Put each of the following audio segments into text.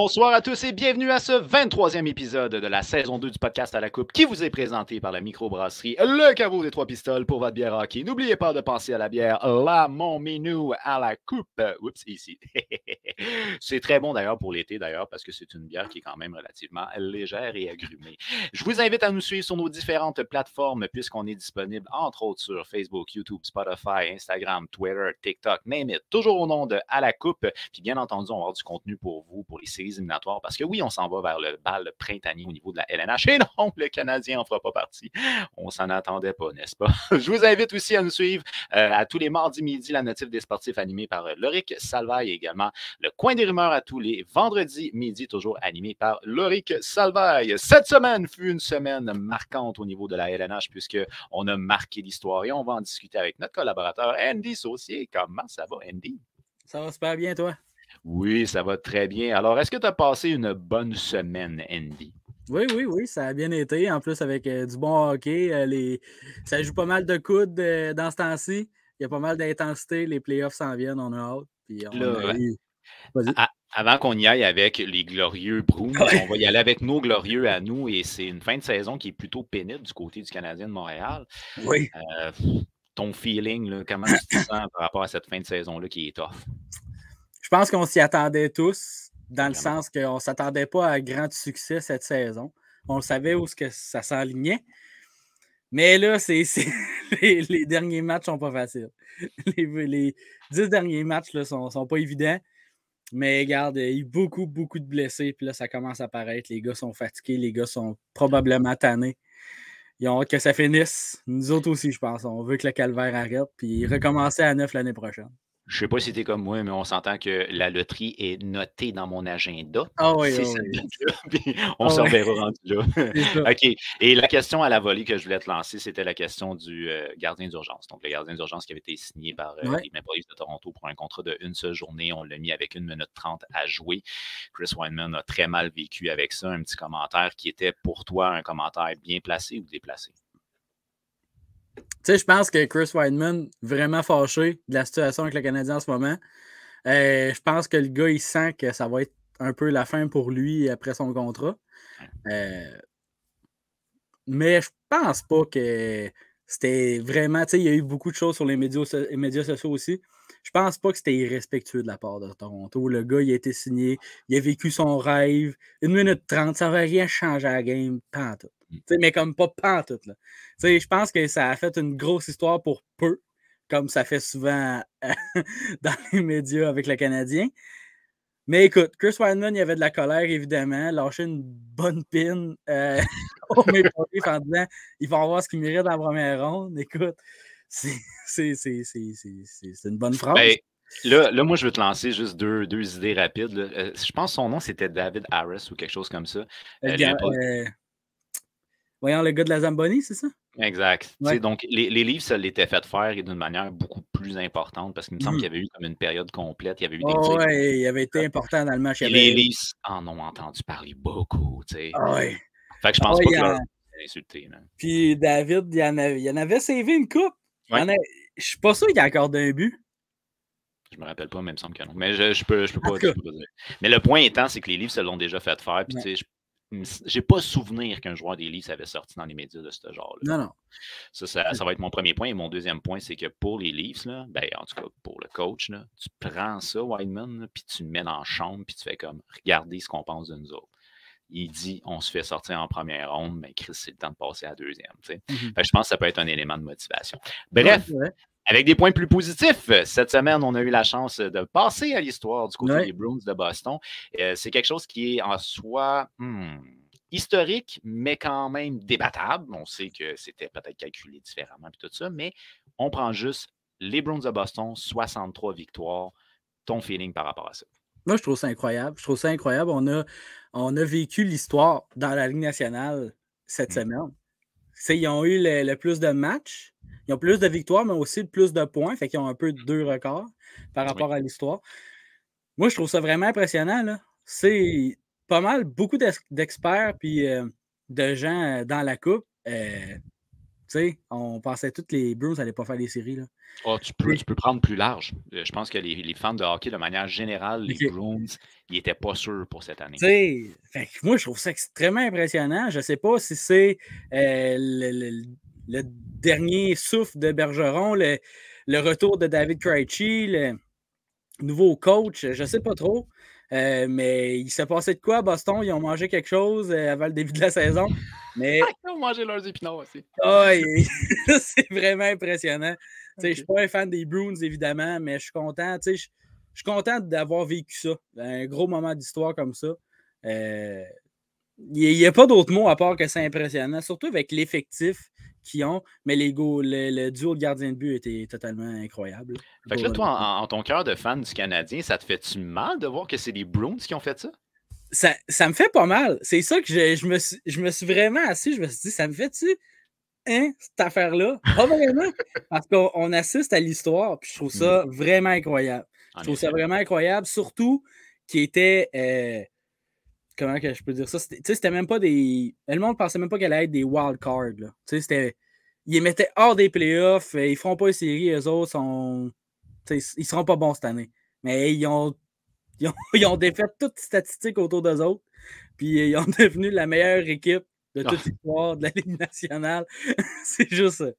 Bonsoir à tous et bienvenue à ce 23e épisode de la saison 2 du podcast à la coupe qui vous est présenté par la microbrasserie Le Caveau des Trois Pistoles pour votre bière hockey. N'oubliez pas de penser à la bière La Montminou à la coupe. Oups, ici. C'est très bon d'ailleurs pour l'été d'ailleurs parce que c'est une bière qui est quand même relativement légère et agrumée. Je vous invite à nous suivre sur nos différentes plateformes puisqu'on est disponible entre autres sur Facebook, YouTube, Spotify, Instagram, Twitter, TikTok, name it. Toujours au nom de À la coupe. Puis bien entendu, on va avoir du contenu pour vous, pour les séries éliminatoires, parce que oui, on s'en va vers le bal printanier au niveau de la LNH, et non, le Canadien n'en fera pas partie. On s'en attendait pas, n'est-ce pas? Je vous invite aussi à nous suivre à tous les mardis midi, la notif des sportifs animée par Loric Salvaille, et également le coin des rumeurs à tous les vendredis midi, toujours animé par Loric Salvaille. Cette semaine fut une semaine marquante au niveau de la LNH, puisqu'on a marqué l'histoire, et on va en discuter avec notre collaborateur Andy Saucier. Comment ça va, Andy? Ça va super bien, toi? Oui, ça va très bien. Alors, est-ce que tu as passé une bonne semaine, Andy? Oui, ça a bien été. En plus, avec du bon hockey, ça joue pas mal de coudes dans ce temps-ci. Il y a pas mal d'intensité. Les playoffs s'en viennent, on a hâte. Puis on Là, a eu... Vas-y. avant qu'on y aille avec les glorieux Bruins, on va y aller avec nos glorieux à nous. Et c'est une fin de saison qui est plutôt pénible du côté du Canadien de Montréal. Oui. Ton feeling, là, comment tu te sens par rapport à cette fin de saison-là qui est tough? Je pense qu'on s'y attendait tous, dans le sens qu'on ne s'attendait pas à grand succès cette saison. On savait où que ça s'enlignait. Mais là, les derniers matchs sont pas faciles. Les 10 derniers matchs ne sont pas évidents. Mais regarde, il y a eu beaucoup de blessés. Puis là, ça commence à paraître. Les gars sont fatigués. Les gars sont probablement tannés. Ils ont hâte que ça finisse. Nous autres aussi, je pense. On veut que le calvaire arrête. Puis recommencer à 9 l'année prochaine. Je ne sais pas si tu es comme moi, mais on s'entend que la loterie est notée dans mon agenda. Ah oui, C'est cette date-là, puis on se reverra rendu là. OK. Et la question à la volée que je voulais te lancer, c'était la question du gardien d'urgence. Donc, le gardien d'urgence qui avait été signé par les Maple Leafs de Toronto pour un contrat de une seule journée. On l'a mis avec 1 minute 30 à jouer. Chris Wideman a très mal vécu avec ça. Un petit commentaire qui était pour toi un commentaire bien placé ou déplacé? Tu sais, je pense que Chris Wideman, vraiment fâché de la situation avec le Canadien en ce moment. Je pense que le gars, il sent que ça va être un peu la fin pour lui après son contrat. Mais je pense pas que c'était vraiment... Tu sais, il y a eu beaucoup de choses sur les médias sociaux aussi. Je pense pas que c'était irrespectueux de la part de Toronto. Le gars, il a été signé, il a vécu son rêve. 1 minute 30, ça va rien changer à la game, pantoute. Mais comme pas pantoute, là. Je pense que ça a fait une grosse histoire pour peu, comme ça fait souvent dans les médias avec le Canadien. Mais écoute, Chris Wideman, il avait de la colère, évidemment, lâché une bonne pine au Maple Leafs en disant il va avoir ce qu'il mérite dans la première ronde. Écoute, c'est une bonne phrase. Ben, là, moi, je veux te lancer juste deux idées rapides. Je pense que son nom, c'était David Harris ou quelque chose comme ça. Voyons, le gars de la Zamboni, c'est ça? Exact. Ouais. Donc, les livres, ça l'était fait faire et d'une manière beaucoup plus importante parce qu'il me semble qu'il y avait eu comme une période complète. Il y avait eu des tirs. Oui, il avait été important dans le match. Et les livres en ont entendu parler beaucoup. Fait que je pense pas que leur insulté. Puis David, il en avait sauvé une coupe. Ouais. Je suis pas sûr qu'il a accordé un but. Je me rappelle pas, mais il me semble que non. Mais je peux pas dire. Mais le point étant, c'est que les livres se l'ont déjà fait faire. Puis tu sais, j'ai pas souvenir qu'un joueur des Leafs avait sorti dans les médias de ce genre-là. Non. Ça va être mon premier point. Et mon deuxième point, c'est que pour les Leafs, là, ben, en tout cas pour le coach, là, tu prends ça, Wideman, puis tu le mets dans la chambre, puis tu fais comme regardez ce qu'on pense de nous autres. Il dit on se fait sortir en première ronde, mais Chris, c'est le temps de passer à la deuxième. Fait que je pense que ça peut être un élément de motivation. Bref. Avec des points plus positifs, cette semaine, on a eu la chance de passer à l'histoire du côté des Bruins de Boston. C'est quelque chose qui est en soi historique, mais quand même débattable. On sait que c'était peut-être calculé différemment et tout ça, mais on prend juste les Bruins de Boston, 63 victoires. Ton feeling par rapport à ça? Moi, je trouve ça incroyable. On a vécu l'histoire dans la Ligue nationale cette semaine. Ils ont eu le plus de matchs. Ils ont plus de victoires, mais aussi plus de points. Fait qu'ils ont un peu 2 records par rapport à l'histoire. Moi, je trouve ça vraiment impressionnant. Là. C'est pas mal, beaucoup d'experts puis de gens dans la coupe sais, on pensait tous que les Bruins n'allaient pas faire des séries. Là. Oh, tu peux prendre plus large. Je pense que les fans de hockey, de manière générale, les Okay. Bruins, ils n'étaient pas sûrs pour cette année. Fait que moi, je trouve ça extrêmement impressionnant. Je ne sais pas si c'est le dernier souffle de Bergeron, le retour de David Krejci, le nouveau coach, je ne sais pas trop. Mais il s'est passé de quoi à Boston? Ils ont mangé quelque chose avant le début de la saison. Mais Ils ont mangé leurs épinards aussi. c'est vraiment impressionnant. Je ne suis pas un fan des Bruins, évidemment, mais je suis content. Je suis content d'avoir vécu ça. Un gros moment d'histoire comme ça. Il n'y a pas d'autre mot à part que c'est impressionnant, surtout avec l'effectif qu'ils ont, mais le duo de gardien de but était totalement incroyable. Fait que là, toi, en ton cœur de fan du Canadien, ça te fait-tu mal de voir que c'est les Bruins qui ont fait ça? Ça me fait pas mal. C'est ça que je me suis vraiment assis, je me suis dit, ça me fait-tu, hein, cette affaire-là? Pas vraiment, parce qu'on assiste à l'histoire, puis je trouve ça vraiment incroyable. Je trouve ça vraiment incroyable, surtout qu'il était... comment que je peux dire ça? C'était même pas des... Le monde pensait même pas qu'elle allait être des wild cards. Là. C'était... Ils les mettaient hors des playoffs, ils feront pas une série, eux autres sont... Ils seront pas bons cette année. Mais ils ont défait toutes les statistiques autour d'eux autres. Puis ils ont devenu la meilleure équipe de toute l'histoire de la Ligue nationale. C'est juste ça.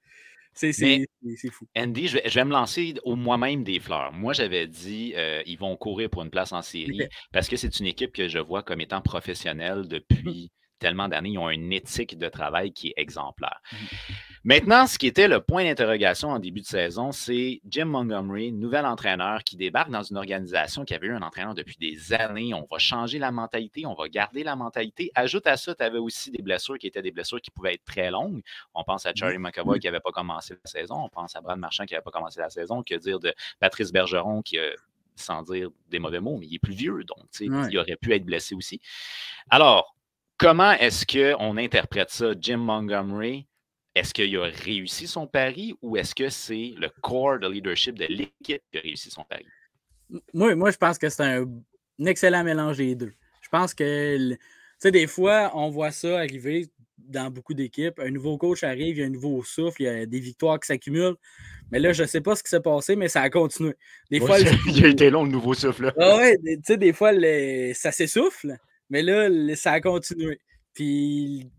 C'est fou. Andy, je vais me lancer au moi-même des fleurs. Moi, j'avais dit ils vont courir pour une place en série parce que c'est une équipe que je vois comme étant professionnelle depuis tellement d'années. Ils ont une éthique de travail qui est exemplaire. Maintenant, ce qui était le point d'interrogation en début de saison, c'est Jim Montgomery, nouvel entraîneur qui débarque dans une organisation qui avait eu un entraîneur depuis des années. On va changer la mentalité, on va garder la mentalité. Ajoute à ça, tu avais aussi des blessures qui étaient des blessures qui pouvaient être très longues. On pense à Charlie McAvoy qui n'avait pas commencé la saison. On pense à Brad Marchand qui n'avait pas commencé la saison. Que dire de Patrice Bergeron qui sans dire des mauvais mots, mais il est plus vieux, donc il aurait pu être blessé aussi. Alors, comment est-ce qu'on interprète ça, Jim Montgomery? Est-ce qu'il a réussi son pari ou est-ce que c'est le corps de leadership de l'équipe qui a réussi son pari? Moi je pense que c'est un excellent mélange des deux. Je pense que, des fois, on voit ça arriver dans beaucoup d'équipes. Un nouveau coach arrive, il y a un nouveau souffle, il y a des victoires qui s'accumulent. Mais là, je ne sais pas ce qui s'est passé, mais ça a continué. Des fois, il a été long, le nouveau souffle. Des fois, ça s'essouffle, mais là, ça a continué. Puis,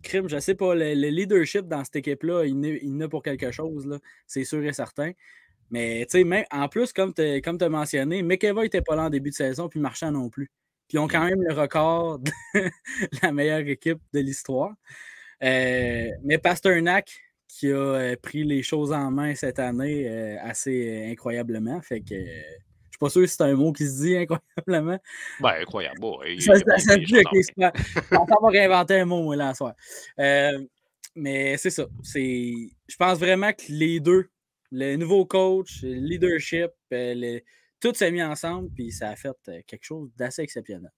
crime, je sais pas, le leadership dans cette équipe-là, il n'a pour quelque chose, c'est sûr et certain. Mais, tu sais, même en plus, comme tu as mentionné, McAvoy n'était pas là en début de saison, puis Marchand non plus. Puis ils ont quand même le record de la meilleure équipe de l'histoire. Mais Pasternak, qui a pris les choses en main cette année assez incroyablement, fait que... Je suis pas sûr si c'est un mot qui se dit incroyablement. Ben, incroyable. Bon, ça se dit, ok, c'est pas. On va réinventer un mot, là, ce soir. Mais c'est ça. Je pense vraiment que les deux, le nouveau coach, le leadership, tout s'est mis ensemble, puis ça a fait quelque chose d'assez exceptionnel.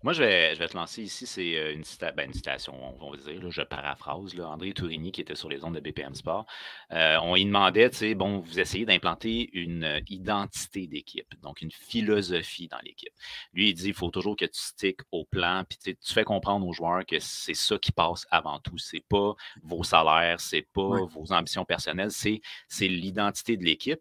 Moi, je vais te lancer ici, c'est une citation, on va dire, là, je paraphrase, là, André Tourigny qui était sur les ondes de BPM Sport. On lui demandait, bon, vous essayez d'implanter une identité d'équipe, donc une philosophie dans l'équipe. Lui, il dit, il faut toujours que tu sticks au plan, puis tu fais comprendre aux joueurs que c'est ça qui passe avant tout. C'est pas vos salaires, c'est pas vos ambitions personnelles, c'est l'identité de l'équipe.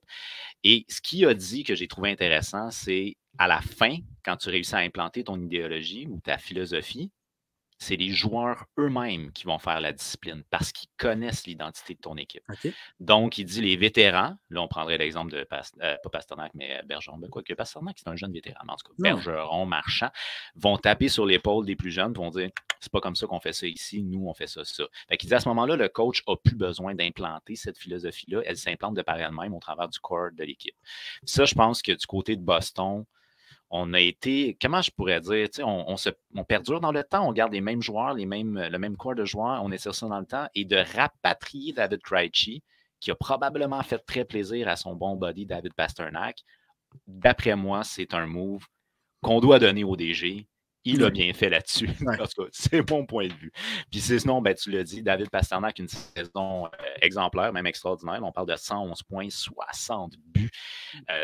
Et ce qu'il a dit que j'ai trouvé intéressant, c'est à la fin, quand tu réussis à implanter ton idéologie ou ta philosophie, c'est les joueurs eux-mêmes qui vont faire la discipline parce qu'ils connaissent l'identité de ton équipe. Okay. Donc, il dit les vétérans, là, on prendrait l'exemple de, pas Pasternak, mais Bergeron, quoique Pasternak, c'est un jeune vétéran, en tout cas, Bergeron, Marchand, vont taper sur l'épaule des plus jeunes et vont dire c'est pas comme ça qu'on fait ça ici, nous, on fait ça. Fait qu'il dit à ce moment-là, le coach n'a plus besoin d'implanter cette philosophie-là, elle s'implante de par elle-même au travers du corps de l'équipe. Ça, je pense que du côté de Boston, on a été, comment je pourrais dire, on perdure dans le temps, on garde les mêmes joueurs, le même corps de joueurs, on essaie ça dans le temps, et de rapatrier David Krejci, qui a probablement fait très plaisir à son bon buddy David Pasternak. D'après moi, c'est un move qu'on doit donner au DG. Il a bien fait là-dessus. En tout cas, c'est mon point de vue. Puis sinon, tu l'as dit, David Pasternak, une saison exemplaire, même extraordinaire. On parle de 111 points, 60 buts.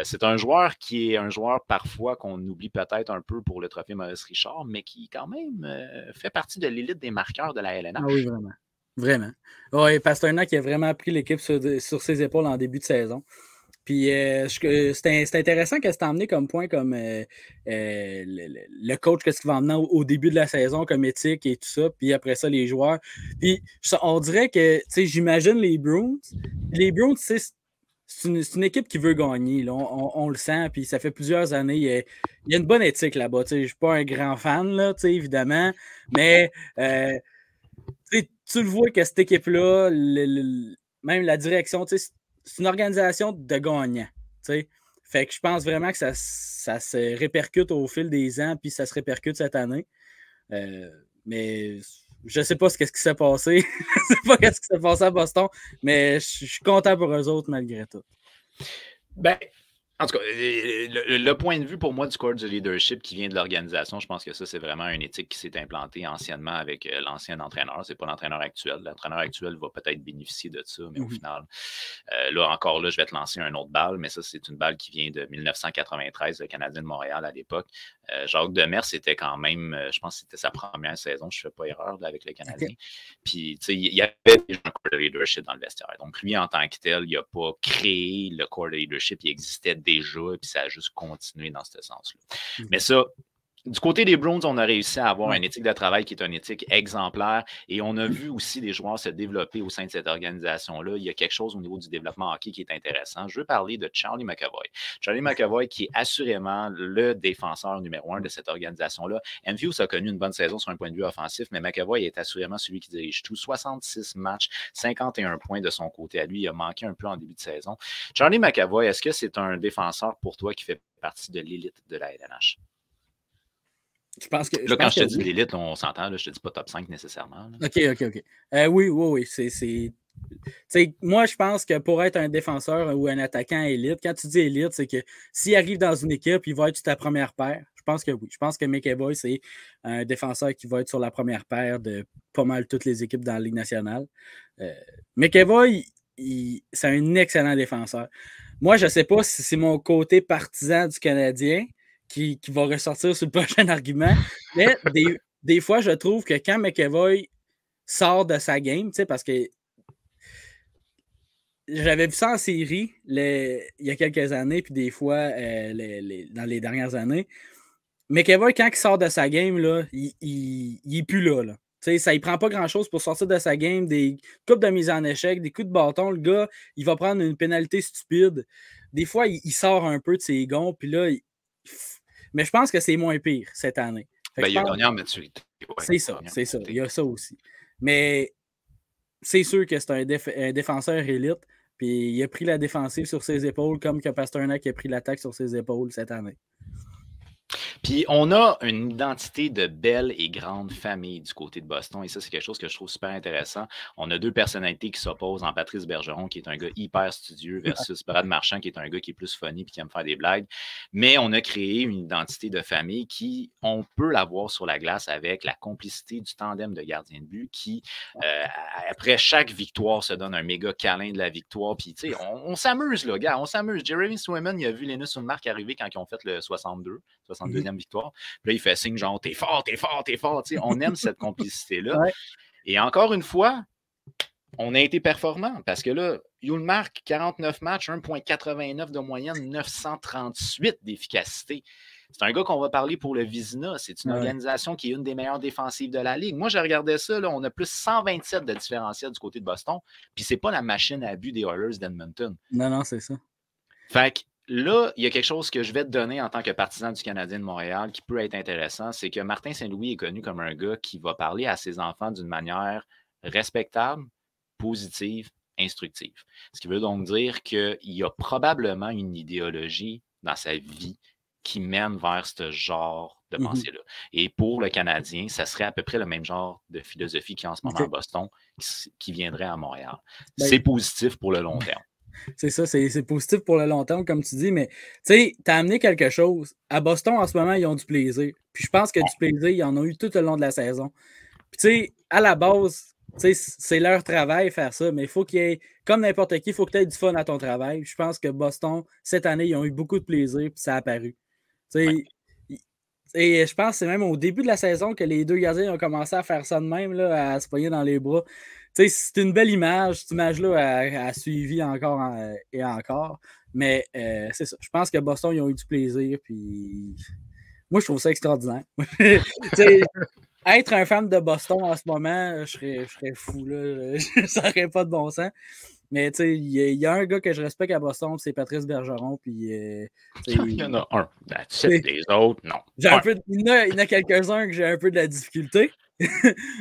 C'est un joueur qui est un joueur parfois qu'on oublie peut-être un peu pour le trophée Maurice Richard, mais qui quand même fait partie de l'élite des marqueurs de la LNH. Ah oui, vraiment. Vraiment. Oui, Pasternak a vraiment pris l'équipe sur ses épaules en début de saison. Puis c'est intéressant qu'elle s'est emmené comme point comme le coach, qu'est-ce qu'il va emmener au début de la saison comme éthique et tout ça. Puis après ça, les joueurs. Puis on dirait que, tu sais, j'imagine les Bruins. Les Bruins, c'est une équipe qui veut gagner. Là. On le sent. Puis ça fait plusieurs années. Il y a une bonne éthique là-bas. Je ne suis pas un grand fan, là, évidemment. Mais tu le vois que cette équipe-là, même la direction, c'est une organisation de gagnants. T'sais. Fait que je pense vraiment que ça se répercute au fil des ans, puis ça se répercute cette année. Mais je ne sais pas ce qui s'est passé. Je ne sais pas ce qui s'est passé à Boston, mais je suis content pour eux autres malgré tout. Ben, en tout cas, le point de vue pour moi du corps du leadership qui vient de l'organisation, je pense que ça, c'est vraiment une éthique qui s'est implantée anciennement avec l'ancien entraîneur. C'est pas l'entraîneur actuel. L'entraîneur actuel va peut-être bénéficier de ça, mais au final, là, je vais te lancer une autre balle, mais ça, c'est une balle qui vient de 1993, le Canadien de Montréal à l'époque. Jacques Demers, c'était quand même, je pense que c'était sa première saison, je ne fais pas erreur là, avec le Canadien. Okay. Puis, tu sais, il y avait déjà un corps de leadership dans le vestiaire. Donc, lui, en tant que tel, il n'a pas créé le corps de leadership, il existait déjà, et puis ça a juste continué dans ce sens-là. Mais ça, du côté des Bruins, on a réussi à avoir une éthique de travail qui est une éthique exemplaire et on a vu aussi des joueurs se développer au sein de cette organisation-là. Il y a quelque chose au niveau du développement hockey qui est intéressant. Je veux parler de Charlie McAvoy. Charlie McAvoy qui est assurément le défenseur numéro 1 de cette organisation-là. Matthews a connu une bonne saison sur un point de vue offensif, mais McAvoy est assurément celui qui dirige tout. 66 matchs, 51 points de son côté à lui. Il a manqué un peu en début de saison. Charlie McAvoy, est-ce que c'est un défenseur pour toi qui fait partie de l'élite de la LNH? Quand je te dis l'élite, on s'entend, là, je te dis pas top 5 nécessairement. Là. OK. Oui. Moi, je pense que pour être un défenseur ou un attaquant élite, quand tu dis élite, c'est que s'il arrive dans une équipe, il va être sur ta première paire. Je pense que oui. Je pense que McAvoy, c'est un défenseur qui va être sur la première paire de pas mal toutes les équipes dans la Ligue nationale. McAvoy, c'est un excellent défenseur. Moi, je ne sais pas si c'est mon côté partisan du Canadien qui va ressortir sur le prochain argument. Mais des fois, je trouve que quand McAvoy sort de sa game, parce que j'avais vu ça en série il y a quelques années, puis des fois dans les dernières années. McAvoy, quand il sort de sa game, là, il n'est plus là. Ça ne prend pas grand-chose pour sortir de sa game, des coupes de mise en échec, des coups de bâton. Le gars, il va prendre une pénalité stupide. Des fois, il sort un peu de ses gonds, puis là, mais je pense que c'est moins pire cette année. Il a gagné en maturité. Ouais, c'est ça. Il y a ça aussi. Mais c'est sûr que c'est un défenseur élite. Puis il a pris la défensive sur ses épaules comme que Pasternak a pris l'attaque sur ses épaules cette année. Puis on a une identité de belle et grande famille du côté de Boston et ça, c'est quelque chose que je trouve super intéressant. On a deux personnalités qui s'opposent en Patrice Bergeron, qui est un gars hyper studieux, versus Brad Marchand, qui est un gars qui est plus funny et qui aime faire des blagues. Mais on a créé une identité de famille qui, on peut l'avoir sur la glace avec la complicité du tandem de gardien de but qui, après chaque victoire, se donne un méga câlin de la victoire. Puis, tu sais, on s'amuse, là, gars, on s'amuse. Jeremy Swayman, il a vu Linus Ullmark arriver quand ils ont fait le 62e victoire. Puis là, il fait signe genre, t'es fort. T'sais, on aime cette complicité-là. Ouais. Et encore une fois, on a été performant parce que là, Ullmark, 49 matchs, 1,89 de moyenne, 938 d'efficacité. C'est un gars qu'on va parler pour le Vizina. C'est une organisation qui est une des meilleures défensives de la Ligue. Moi, je regardais ça, là, on a plus 127 de différentiel du côté de Boston. Puis c'est pas la machine à but des Oilers d'Edmonton. Non, c'est ça. Fait que là, il y a quelque chose que je vais te donner en tant que partisan du Canadien de Montréal qui peut être intéressant, c'est que Martin Saint-Louis est connu comme un gars qui va parler à ses enfants d'une manière respectable, positive, instructive. Ce qui veut donc dire qu'il y a probablement une idéologie dans sa vie qui mène vers ce genre de pensée-là. Et pour le Canadien, ça serait à peu près le même genre de philosophie qu'il y a en ce moment à Boston qui viendrait à Montréal. C'est positif pour le long terme. C'est ça, c'est positif pour le long terme, comme tu dis, mais tu sais, tu as amené quelque chose. À Boston, en ce moment, ils ont du plaisir. Puis je pense que du plaisir, ils en ont eu tout au long de la saison. Puis tu sais, à la base, c'est leur travail faire ça, mais il faut qu'il y ait, comme n'importe qui, il faut que tu aies du fun à ton travail. Je pense que Boston, cette année, ils ont eu beaucoup de plaisir, puis ça a apparu. Et je pense que c'est même au début de la saison que les deux gardiens ont commencé à faire ça de même, là, à se poigner dans les bras. c'est une belle image. Cette image-là a suivi encore et encore. Mais c'est ça. Je pense que Boston, ils ont eu du plaisir. Puis moi, je trouve ça extraordinaire. Être un fan de Boston en ce moment, je serais fou. Là. Ça n'aurait pas de bon sens. Mais il y a un gars que je respecte à Boston, c'est Patrice Bergeron. Puis, il y en a un. Les autres, non. Il y en a quelques-uns que j'ai un peu de la difficulté.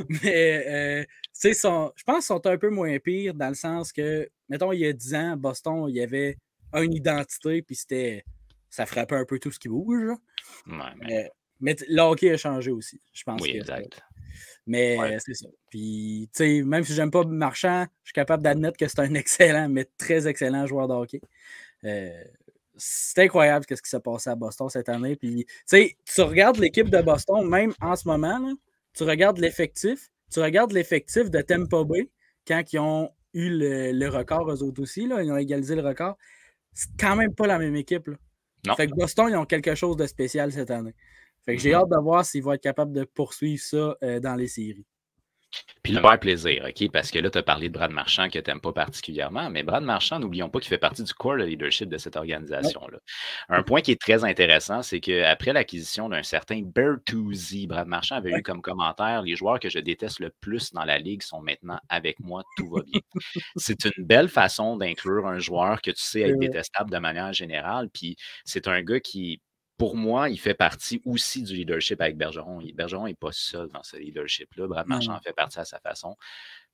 Mais je pense qu'ils sont un peu moins pires dans le sens que, mettons, il y a 10 ans, Boston, il y avait une identité, puis ça frappait un peu tout ce qui bouge. Ouais, mais le hockey a changé aussi, je pense. Oui, exact. Mais c'est ça. Puis, même si j'aime pas Marchand, je suis capable d'admettre que c'est un excellent, mais très excellent joueur de hockey. C'est incroyable ce qui s'est passé à Boston cette année. Puis, tu regardes l'équipe de Boston, même en ce moment, là, tu regardes l'effectif de Tampa Bay quand ils ont eu le record, eux autres aussi, là, ils ont égalisé le record. C'est quand même pas la même équipe. Là. Non. Fait que Boston, ils ont quelque chose de spécial cette année. Fait que j'ai hâte de voir s'ils vont être capables de poursuivre ça dans les séries. Puis le faire plaisir, OK? Parce que là, tu as parlé de Brad Marchand que tu n'aimes pas particulièrement, mais Brad Marchand, n'oublions pas qu'il fait partie du core de leadership de cette organisation-là. Ouais. Un point qui est très intéressant, c'est qu'après l'acquisition d'un certain Bertuzzi, Brad Marchand avait eu comme commentaire: les joueurs que je déteste le plus dans la ligue sont maintenant avec moi, tout va bien. C'est une belle façon d'inclure un joueur que tu sais être détestable de manière générale, puis c'est un gars qui, pour moi, il fait partie aussi du leadership avec Bergeron. Bergeron n'est pas seul dans ce leadership-là. Brad Marchand en fait partie à sa façon.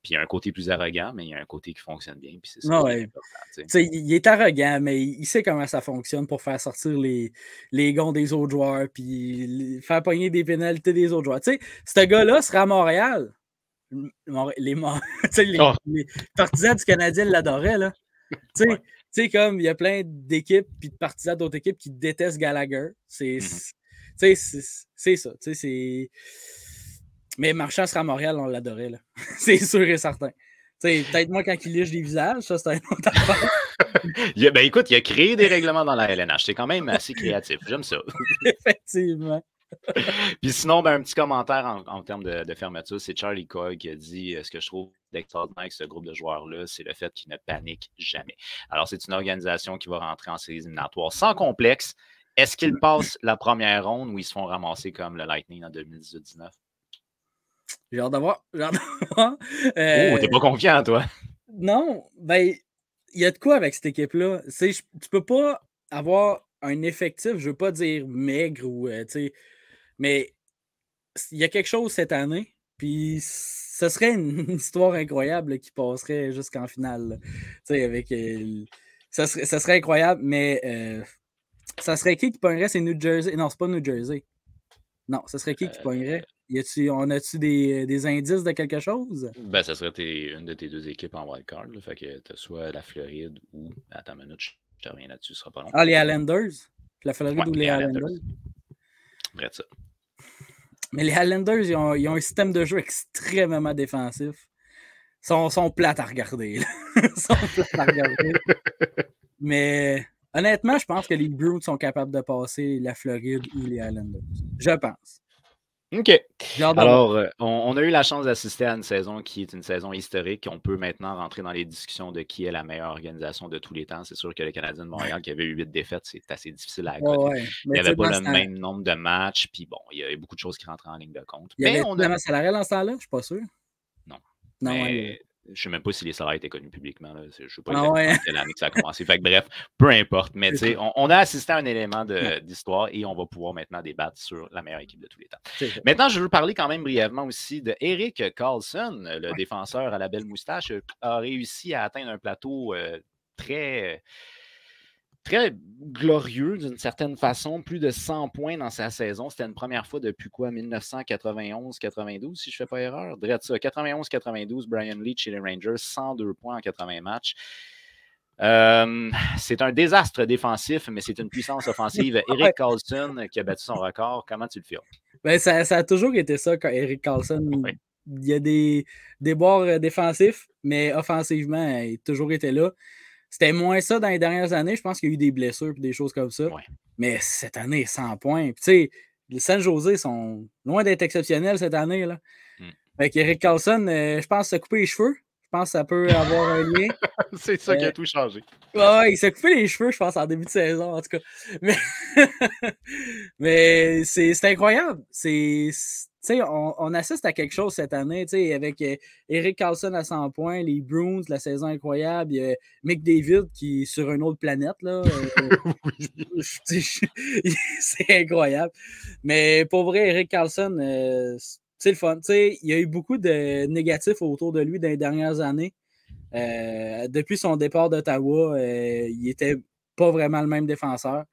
Puis il y a un côté plus arrogant, mais il y a un côté qui fonctionne bien. Puis c'est ça qui est important. Il est arrogant, mais il sait comment ça fonctionne pour faire sortir les gonds des autres joueurs, puis faire pogner des pénalités des autres joueurs. Ce gars-là sera à Montréal. Les partisans du Canadien l'adoraient, là. Comme il y a plein d'équipes puis de partisans d'autres équipes qui détestent Gallagher. C'est ça. Mais Marchand sera à Montréal, on l'adorait. Là. C'est sûr et certain. Peut-être moi, quand il liche des visages, ça, c'est un autre affaire. Ben écoute, il a créé des règlements dans la LNH. C'est quand même assez créatif. J'aime ça. Effectivement. Puis sinon, ben, un petit commentaire en termes de fermeture, c'est Charlie Coyle qui a dit ce que je trouve d'extraordinaire avec ce groupe de joueurs-là, c'est le fait qu'ils ne paniquent jamais. Alors, c'est une organisation qui va rentrer en séries éliminatoires sans complexe. Est-ce qu'ils passent la première ronde ou ils se font ramasser comme le Lightning en 2018-19? J'ai hâte de voir. T'es pas confiant, toi? Non, ben, il y a de quoi avec cette équipe-là. Tu peux pas avoir un effectif, je veux pas dire maigre ou, mais il y a quelque chose cette année, puis ce serait une histoire incroyable là, qui passerait jusqu'en finale. Avec ça serait incroyable, mais ça serait qui pognerait? C'est New Jersey? Non, c'est pas New Jersey. Non, ça serait qui pognerait? On a-tu des indices de quelque chose? Ben, ça serait une de tes deux équipes en wildcard. Fait que tu as soit la Floride ou. Attends une minute, je te reviens là-dessus, ce sera pas long. Ah, les Islanders? La Floride ou les Islanders? Bref, ça. Mais les Highlanders, ils ont un système de jeu extrêmement défensif. Ils sont plates à regarder. Mais honnêtement, je pense que les Bruins sont capables de passer la Floride ou les Highlanders. Je pense. OK. Alors, on a eu la chance d'assister à une saison qui est une saison historique. On peut maintenant rentrer dans les discussions de qui est la meilleure organisation de tous les temps. C'est sûr que le Canadien de Montréal, qui avait eu 8 défaites, c'est assez difficile à connaître. Il n'y avait pas le même nombre de matchs. Puis bon, il y avait beaucoup de choses qui rentraient en ligne de compte. Il y avait la masse salariale dans ce temps-là? Je ne suis pas sûr. Non. Je ne sais même pas si les salaires étaient connus publiquement. Là. Je ne sais pas quelle année que ça a commencé. Fait que, bref, peu importe. Mais on a assisté à un élément d'histoire et on va pouvoir maintenant débattre sur la meilleure équipe de tous les temps. Maintenant, je veux parler quand même brièvement aussi de Erik Karlsson, le défenseur à la belle moustache, a réussi à atteindre un plateau très glorieux d'une certaine façon, plus de 100 points dans sa saison. C'était une première fois depuis 1991-92, si je ne fais pas erreur. Drette ça, 91-92, Brian Leetch chez les Rangers, 102 points en 80 matchs. C'est un désastre défensif, mais c'est une puissance offensive. Erik Karlsson qui a battu son record. Comment tu le fais? Ben, ça a toujours été ça quand Erik Karlsson. Oui. Il y a des bords défensifs, mais offensivement, il a toujours été là. C'était moins ça dans les dernières années. Je pense qu'il y a eu des blessures et des choses comme ça. Ouais. Mais cette année, 100 points. Tu sais, les San Jose sont loin d'être exceptionnels cette année. Là. Avec Erik Karlsson, je pense se couper les cheveux. Je pense que ça peut avoir un lien. C'est ça qui a tout changé. Ouais, il s'est coupé les cheveux, je pense, en début de saison, en tout cas. Mais, mais c'est incroyable. On assiste à quelque chose cette année, avec Erik Karlsson à 100 points, les Bruins, la saison incroyable. Il y a Mick David qui est sur une autre planète. Là. C'est incroyable. Mais pour vrai, Erik Karlsson, c'est le fun. Il y a eu beaucoup de négatifs autour de lui dans les dernières années. Depuis son départ d'Ottawa, il était pas vraiment le même défenseur.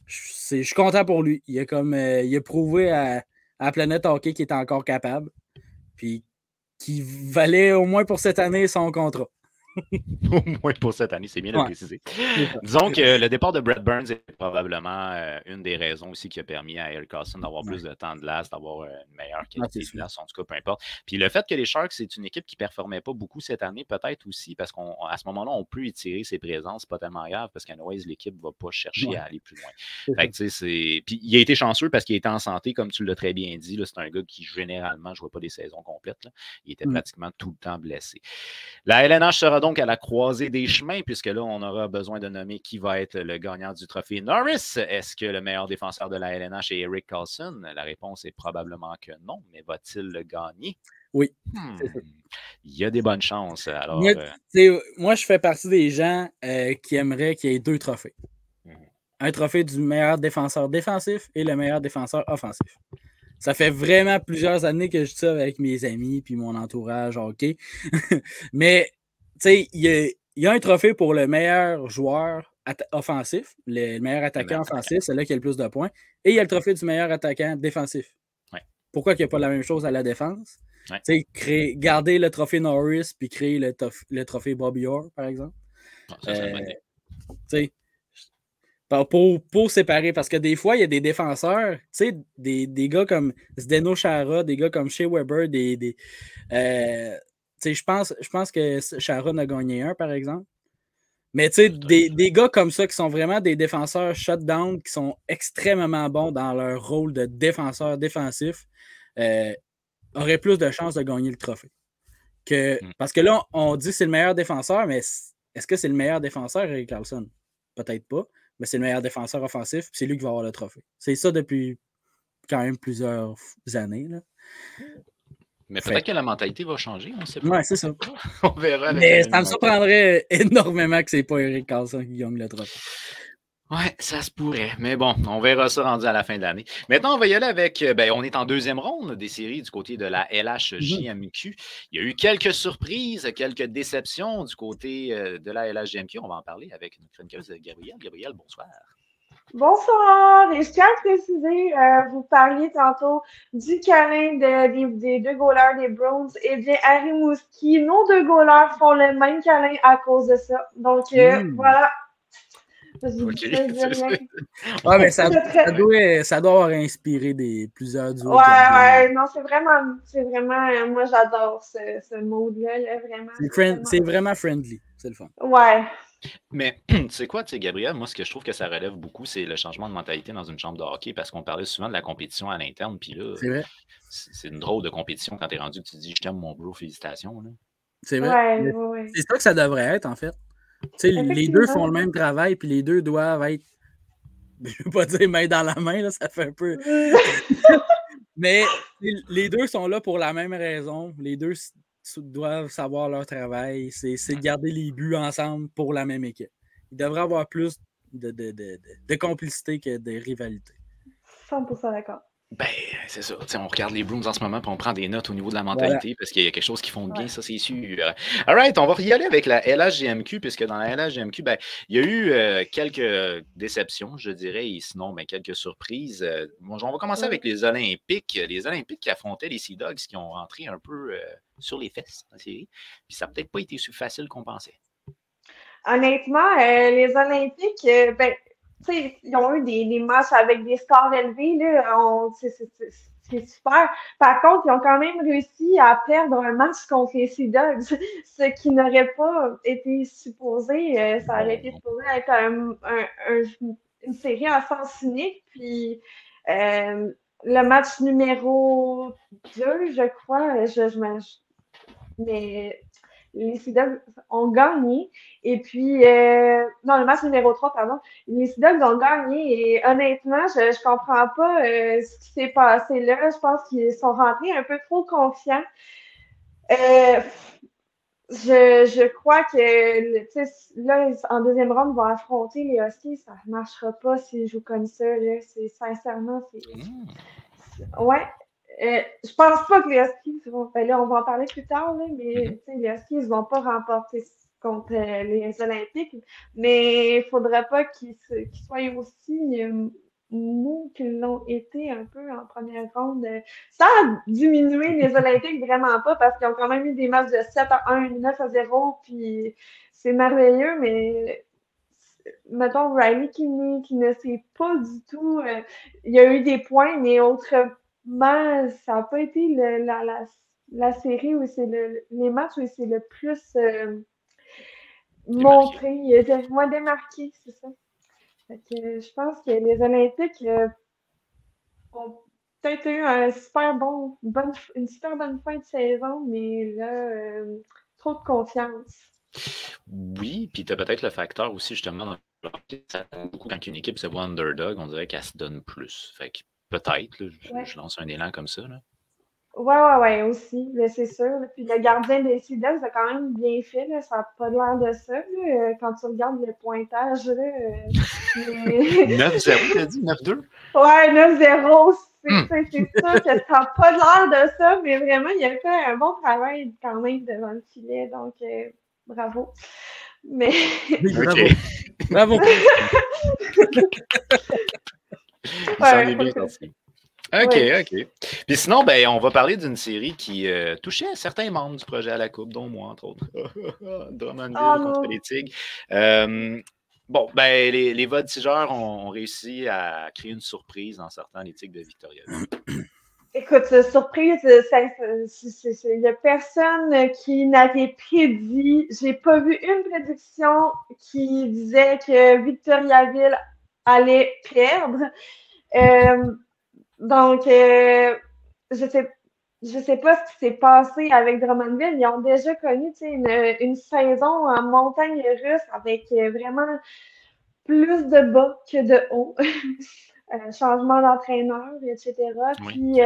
Je suis content pour lui. Il a prouvé à la planète hockey qu'il était encore capable. Puis qu'il valait au moins pour cette année son contrat. Au moins pour cette année, c'est bien de le préciser. Disons que le départ de Brett Burns est probablement une des raisons aussi qui a permis à Erik Karlsson d'avoir plus de temps de glace, d'avoir une meilleure qualité de glace, en tout cas, peu importe. Puis le fait que les Sharks, c'est une équipe qui ne performait pas beaucoup cette année, peut-être aussi, parce qu'à ce moment-là, on peut étirer ses présences, c'est pas tellement grave, parce qu'anyways, l'équipe ne va pas chercher à aller plus loin. Fait que, puis il a été chanceux parce qu'il était en santé, comme tu l'as très bien dit. C'est un gars qui, généralement, ne jouait pas des saisons complètes. Là. Il était pratiquement tout le temps blessé. La LNH sera donc à la croisée des chemins, puisque là, on aura besoin de nommer qui va être le gagnant du trophée Norris. Est-ce que le meilleur défenseur de la LNH est Erik Karlsson? La réponse est probablement que non, mais va-t-il le gagner? Oui. Il y a des bonnes chances. Alors, moi, je fais partie des gens qui aimeraient qu'il y ait 2 trophées. Un trophée du meilleur défenseur défensif et le meilleur défenseur offensif. Ça fait vraiment plusieurs années que je dis ça avec mes amis puis mon entourage hockey. Mais, tu sais, il y a un trophée pour le meilleur joueur offensif, le meilleur attaquant offensif, c'est là qui a le plus de points. Et il y a le trophée du meilleur attaquant défensif. Ouais. Pourquoi il n'y a pas la même chose à la défense? Ouais. Garder le trophée Norris puis créer le trophée Bobby Orr, par exemple. Ça, c'est une bonne idée. Pour séparer, parce que des fois, il y a des défenseurs, tu sais, des gars comme Zdeno Chara, des gars comme Shea Weber, je pense que Chara en a gagné un, par exemple. Mais tu sais, des gars comme ça qui sont vraiment des défenseurs shutdown, qui sont extrêmement bons dans leur rôle de défenseur défensif, auraient plus de chances de gagner le trophée. Parce que là, on dit que c'est le meilleur défenseur, mais est-ce que c'est le meilleur défenseur, Erik Karlsson? Peut-être pas. Mais c'est le meilleur défenseur offensif, c'est lui qui va avoir le trophée. C'est ça depuis quand même plusieurs années. Là. Mais peut-être que la mentalité va changer, on ne sait pas. Oui, c'est ça. On verra. Mais ça me surprendrait énormément que ce n'est pas Erik Karlsson qui gagne le trophée. Ouais, ça se pourrait. Mais bon, on verra ça rendu à la fin de l'année. Maintenant, on va y aller avec... on est en deuxième ronde des séries du côté de la LHJMQ. Il y a eu quelques surprises, quelques déceptions du côté de la LHJMQ. On va en parler avec notre chroniqueuse Gabrielle. Gabrielle, bonsoir. Bonsoir, et je tiens à préciser, vous parliez tantôt du câlin des 2 goalers des Browns. Eh bien, à Rimouski, nos 2 goalers font le même câlin à cause de ça. Donc, voilà. Ouais, mais ça doit avoir inspiré plusieurs duos. Ouais, non, c'est vraiment, moi j'adore ce mode-là, là, vraiment. C'est vraiment friendly, c'est le fun. Ouais. Mais tu sais quoi, Gabriel, moi ce que je trouve que ça relève beaucoup, c'est le changement de mentalité dans une chambre de hockey, parce qu'on parlait souvent de la compétition à l'interne, puis là, c'est une drôle de compétition quand t'es rendu que tu dis « je t'aime mon bro, félicitations ». C'est vrai. Ouais. C'est ça que ça devrait être, en fait. Les 2 font le même travail, puis les 2 doivent être, je ne veux pas dire main dans la main, là, ça fait un peu... Mais les 2 sont là pour la même raison. Les 2 doivent savoir leur travail. C'est de garder les buts ensemble pour la même équipe. Il devrait y avoir plus de complicité que de rivalité. 100% d'accord. Ben, c'est ça. T'sais, on regarde les Bruins en ce moment puis on prend des notes au niveau de la mentalité parce qu'il y a quelque chose qui font bien, ça c'est sûr. All right, on va y aller avec la LHJMQ puisque dans la LHJMQ, il y a eu quelques déceptions, je dirais, et sinon, quelques surprises. On va commencer avec les Olympiques. Les Olympiques qui affrontaient les Sea Dogs qui ont rentré un peu sur les fesses dans la série. Puis ça n'a peut-être pas été si facile qu'on pensait. Honnêtement, les Olympiques, ils ont eu des matchs avec des scores élevés, là, c'est super. Par contre, ils ont quand même réussi à perdre un match contre les Sea Dogs, ce qui n'aurait pas été supposé. Ça aurait été supposé être une série en sens unique. Puis, le match numéro 2, je crois, mais les Sea Dogs ont gagné. Et puis, non, le match numéro 3, pardon. Les Sea Dogs ont gagné. Et honnêtement, je comprends pas ce qui s'est passé là. Je pense qu'ils sont rentrés un peu trop confiants. Je crois que, tu sais, là, en deuxième ronde, ils vont affronter les Huskies. Ça ne marchera pas s'ils jouent comme ça, là. Sincèrement, ouais. Je pense pas que les Huskies vont. Ben là, on va en parler plus tard, là, mais tu sais, les Huskies ne vont pas remporter contre les Olympiques. Mais il ne faudrait pas qu'ils soient aussi mous qu'ils l'ont été un peu en première ronde. Sans diminuer les Olympiques, vraiment pas, parce qu'ils ont quand même eu des matchs de 7-1, 9-0, puis c'est merveilleux, mais mettons Riley qui ne sait pas du tout. Il y a eu des points, mais autrement, ça n'a pas été la série où c'est les matchs où c'est le plus montré. Il était moins démarqué, c'est ça. Fait que, je pense que les Olympiques ont peut-être eu une super bonne fin de saison, mais là, trop de confiance. Oui, puis tu as peut-être le facteur aussi, justement, dans le hockey, ça donne beaucoup quand une équipe se voit underdog, on dirait qu'elle se donne plus. Fait que peut-être, là, je lance un élan comme ça. Là. Ouais, aussi, là, c'est sûr. Puis le gardien des Sea Dogs a quand même bien fait, là, ça n'a pas l'air de ça, là, quand tu regardes le pointage. Là, 9-0, tu as dit? 9-2? Ouais, 9-0, c'est sûr que ça n'a pas l'air de ça, mais vraiment, il a fait un bon travail quand même devant le filet, donc bravo. Mais... Oui, bravo. Il s'en est bien sorti. OK. Puis sinon, ben, on va parler d'une série qui touchait certains membres du projet à la Coupe, dont moi, entre autres. Drummondville contre les Tigres. Bon, ben, les voltigeurs ont réussi à créer une surprise en sortant les Tigres de Victoriaville. Écoute, surprise, il n'y a personne qui n'avait prédit. J'ai pas vu une prédiction qui disait que Victoriaville allait perdre. Donc, je sais pas ce qui s'est passé avec Drummondville. Ils ont déjà connu une saison en montagne russe avec vraiment plus de bas que de haut. Changement d'entraîneur, etc. Puis, tu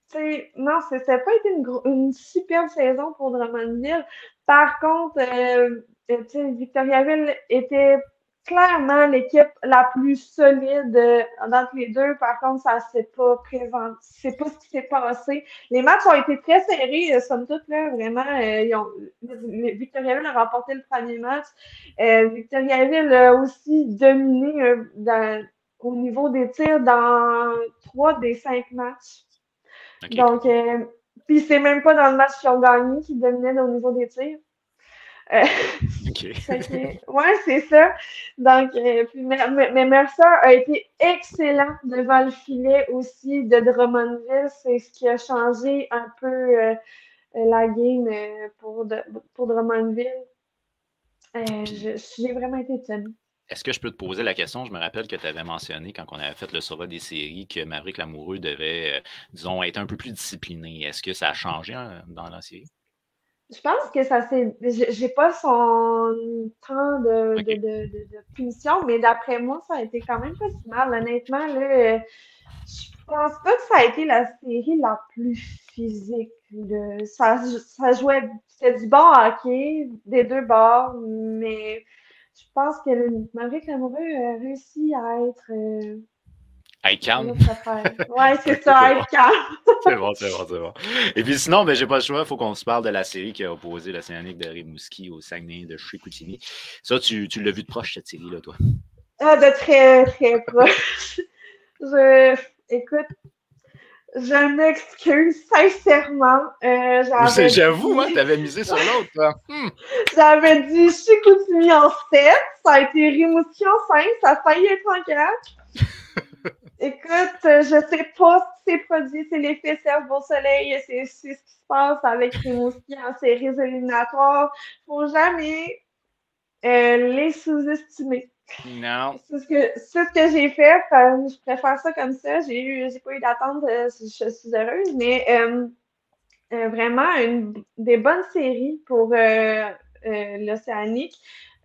sais, non, ça n'a pas été une superbe saison pour Drummondville. Par contre, tu sais, Victoriaville était clairement l'équipe la plus solide d'entre les deux. Par contre, ça s'est pas présenté. C'est pas ce qui s'est passé. Les matchs ont été très serrés, somme toute, là, vraiment. Victoriaville a remporté le premier match. Victoriaville a aussi dominé au niveau des tirs dans 3 des 5 matchs. Okay. Donc, puis c'est même pas dans le match qu'ils ont gagné qu'ils dominaient au niveau des tirs. Ouais, c'est ça. Donc, puis, mais Mercer a été excellent devant le filet aussi de Drummondville. C'est ce qui a changé un peu la game pour Drummondville. J'ai vraiment été étonnée. Est-ce que je peux te poser la question? Je me rappelle que tu avais mentionné quand on avait fait le survoi des séries que Maverick Lamoureux devait, disons, être un peu plus discipliné. Est-ce que ça a changé dans la série? Je pense que ça s'est. J'ai pas son temps de punition, mais d'après moi, ça a été quand même pas si mal. Honnêtement, là, je pense pas que ça a été la série la plus physique. Ça jouait. C'était du bon hockey des deux bords, mais je pense que Maverick Lamoureux a réussi à être. Être calme. Ouais, c'est ça, être calme. C'est bon. Et puis sinon, ben, j'ai pas le choix, il faut qu'on se parle de la série qui a opposé l'Océanique de Rimouski au Saguenay de Chicoutimi. Ça, tu l'as vu de proche, cette série-là, toi? Ah, de très, très proche. Écoute, je m'excuse sincèrement. J'avoue, hein, t'avais misé sur l'autre, toi. J'avais dit Chicoutimi en 7, ça a été Rimouski en 5, ça a failli être en 4. Écoute, je sais pas ce qui s'est produit, c'est l'effet Cerveau-Soleil, c'est ce qui se passe avec Rimouski en séries éliminatoires. Faut jamais les sous-estimer. Non. C'est ce que j'ai fait. Je préfère ça comme ça. J'ai pas eu d'attente. Je suis heureuse, mais vraiment des bonnes séries pour l'Océanique.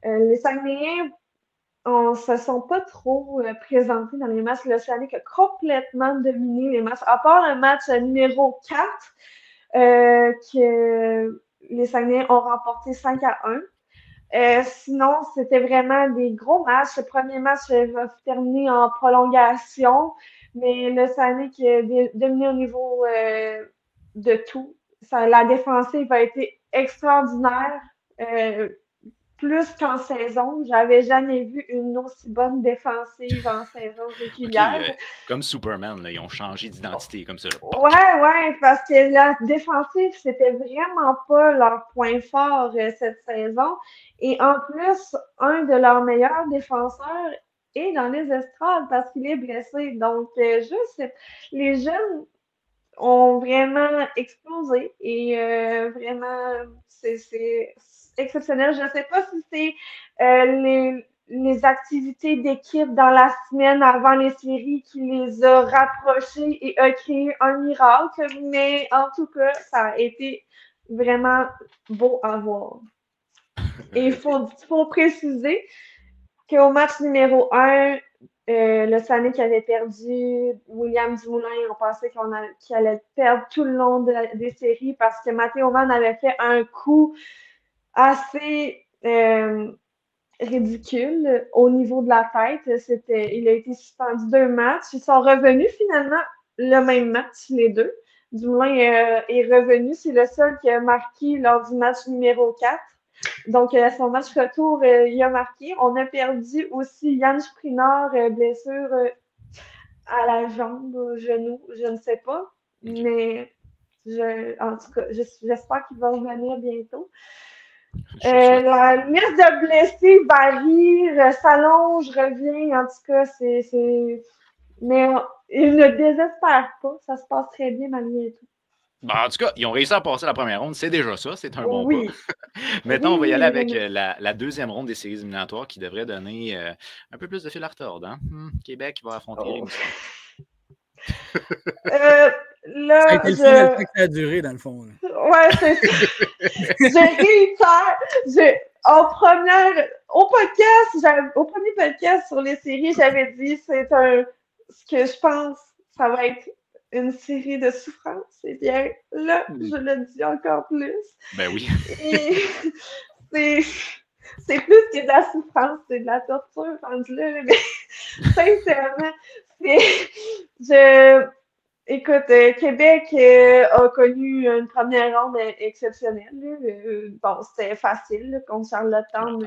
Les Saguenayens ne se sont pas trop présentés dans les matchs. L'Océanique a complètement dominé les matchs, à part le match numéro 4 que les Saguenayens ont remporté 5-1. Sinon, c'était vraiment des gros matchs. Le premier match va terminer en prolongation, mais l'Océanique a dominé au niveau de tout. La défensive a été extraordinaire, plus qu'en saison. J'avais jamais vu une aussi bonne défensive en saison régulière. Okay, comme Superman, là, ils ont changé d'identité comme ça. Ouais, parce que la défensive, c'était vraiment pas leur point fort cette saison. Et en plus, un de leurs meilleurs défenseurs est dans les estrades parce qu'il est blessé. Donc, les jeunes ont vraiment explosé et vraiment, c'est exceptionnel. Je ne sais pas si c'est les activités d'équipe dans la semaine avant les séries qui les a rapprochés et a créé un miracle, mais en tout cas, ça a été vraiment beau à voir. Et il faut préciser qu'au match numéro 1, l'Océanique avait perdu. William Dumoulin, on pensait qu'il allait perdre tout le long des séries parce que Matteo Mann avait fait un coup assez ridicule au niveau de la tête. Il a été suspendu 2 matchs. Ils sont revenus finalement le même match, les deux. Dumoulin est revenu. C'est le seul qui a marqué lors du match numéro 4. Donc, à son match retour, il a marqué. On a perdu aussi Yann Sprinard, blessure à la jambe, au genou, je ne sais pas. Mais, en tout cas, j'espère qu'il va revenir bientôt. La liste de blessés varie, s'allonge, revient. En tout cas, mais ils ne désespèrent pas. Ça se passe très bien malgré tout. Bon, en tout cas, ils ont réussi à passer la première ronde. C'est déjà ça. C'est un bon pas. Maintenant, on va y aller avec la deuxième ronde des séries éliminatoires qui devrait donner un peu plus de fil à retordre. Hein? Québec va affronter l'émission. Là, ça a été le fun le temps que ça a duré, dans le fond. Là. Ouais, c'est ça. Je réitère. Au premier podcast sur les séries, j'avais dit ce que je pense, ça va être une série de souffrance. Eh bien, là, je le dis encore plus. Ben oui. Et c'est plus que de la souffrance, c'est de la torture rendu là. Mais sincèrement, écoute, Québec a connu une première ronde exceptionnelle. Bon, c'était facile là, contre Charlottetown.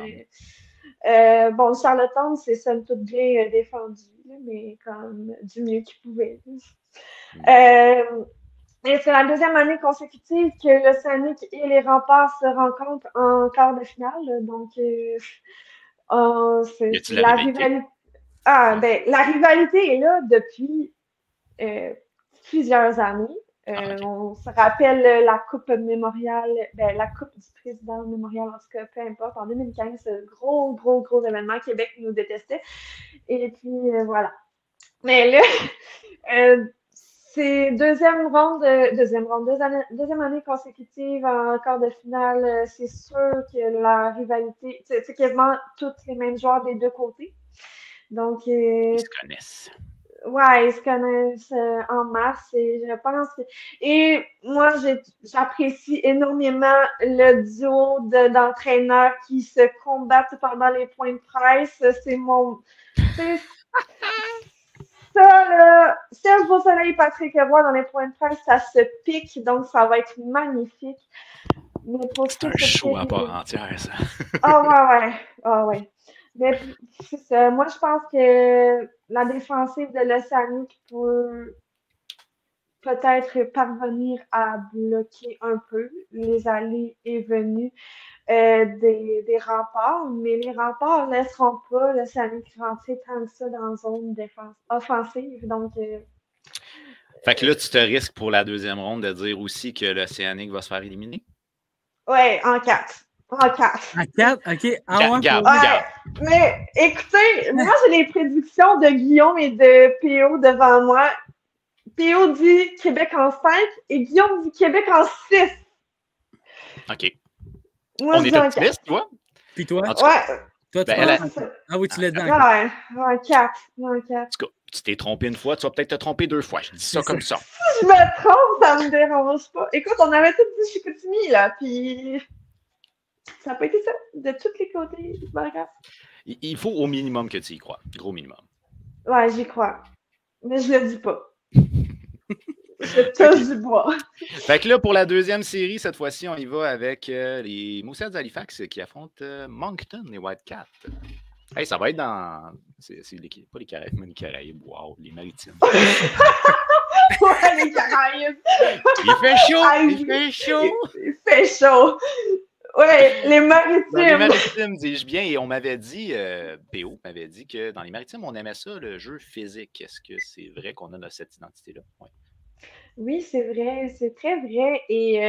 Bon, Charlottetown, c'est somme toute bien défendu, là, mais comme du mieux qu'ils pouvaient. Et c'est la deuxième année consécutive que l'Océanique et les Remparts se rencontrent en quart de finale. Donc, c'est la rivalité. La rivalité est là depuis plusieurs années. On se rappelle la Coupe mémoriale, la Coupe du président mémorial, en tout cas, peu importe, en 2015, gros événement. Québec nous détestait. Et puis, voilà. Mais là, c'est deuxième année consécutive en quart de finale. C'est sûr que la rivalité, c'est quasiment tous les mêmes joueurs des deux côtés. Donc, ils se connaissent. Ouais, ils se connaissent en masse et je pense et moi j'apprécie énormément le duo d'entraîneurs qui se combattent pendant les points de presse. Ça, là, Serge Beausoleil et Patrick Roy dans les points de presse, ça se pique, donc ça va être magnifique. C'est un show à part entière, ça. Ah ouais. Mais c'est ça. Moi, je pense que la défensive de l'Océanique peut peut-être parvenir à bloquer un peu les allées et venues des Remparts, mais les Remparts ne laisseront pas l'Océanique rentrer tant que ça dans la zone offensive. Donc, fait que là, tu te risques pour la deuxième ronde de dire aussi que l'Océanique va se faire éliminer? Ouais, en 4. En 4. En 4? OK. Garde. Mais écoutez, moi, j'ai les prédictions de Guillaume et de PO devant moi. Théo dit Québec en 5 et Guillaume dit Québec en 6. OK. Moi, On je est dis en optimiste, tu vois? Puis toi? En tout cas, Ouais. Toi, tu ben, penses elle en- Ah oui, tu l'as dit encore. Ouais, un 4. Un 4. en tout cas, tu t'es trompé une fois, tu vas peut-être te tromper 2 fois. Je dis ça C'est comme ça. ça. Si je me trompe, ça me dérange pas. Écoute, on avait tout dit Chicoutimi, là, puis ça n'a pas été ça, de tous les côtés. C'est pas grave. Il faut au minimum que tu y crois. Gros minimum. Ouais, j'y crois. Mais je le dis pas. Je touche du bois. Fait que là, pour la deuxième série, cette fois-ci, on y va avec les Moussets d'Halifax qui affrontent Moncton, les Whitecaps. Hey, ça va être dans. Pas les Caraïbes, mais les Caraïbes. Wow, les Maritimes. Ouais, les Caraïbes. Il fait chaud! Ah, Il fait chaud! Il fait chaud. Ouais, les Maritimes. Dans les Maritimes, dis-je bien, et on m'avait dit, PO m'avait dit que dans les Maritimes, on aimait ça, le jeu physique. Est-ce que c'est vrai qu'on a cette identité-là? Ouais. Oui, c'est vrai, c'est très vrai. Et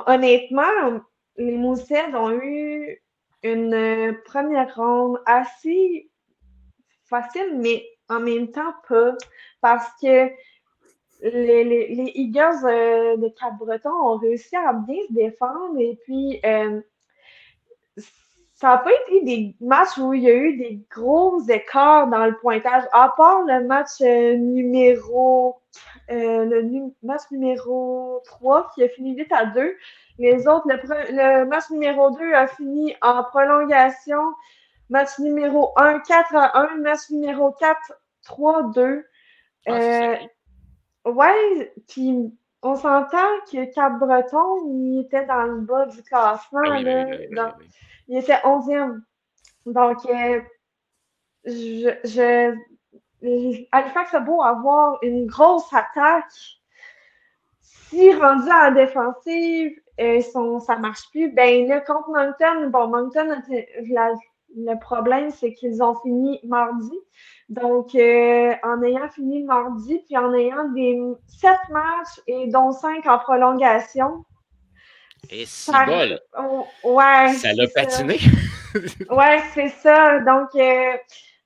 honnêtement, les Moussets ont eu une première ronde assez facile, mais en même temps pas. Parce que les Eagles de Cap-Breton ont réussi à bien se défendre. Et puis, ça n'a pas été des matchs où il y a eu des gros écarts dans le pointage, à part le match match numéro 3 qui a fini 8-2. Les autres, le match numéro 2 a fini en prolongation. Match numéro 1, 4-1. Match numéro 4, 3-2. Ah, c'est serré. Ouais, puis on s'entend que Cap-Breton, il était dans le bas du classement. Ah oui, Là, oui. il était 11e. Donc, Halifax a beau avoir une grosse attaque. Si rendu à la défensive, ça marche plus, ben là, contre Moncton, Moncton, le problème, c'est qu'ils ont fini mardi. Donc, en ayant fini mardi, puis en ayant des 7 matchs et dont 5 en prolongation. Et si bol! Ouais, Ça l'a patiné! Ouais, c'est ça. Donc,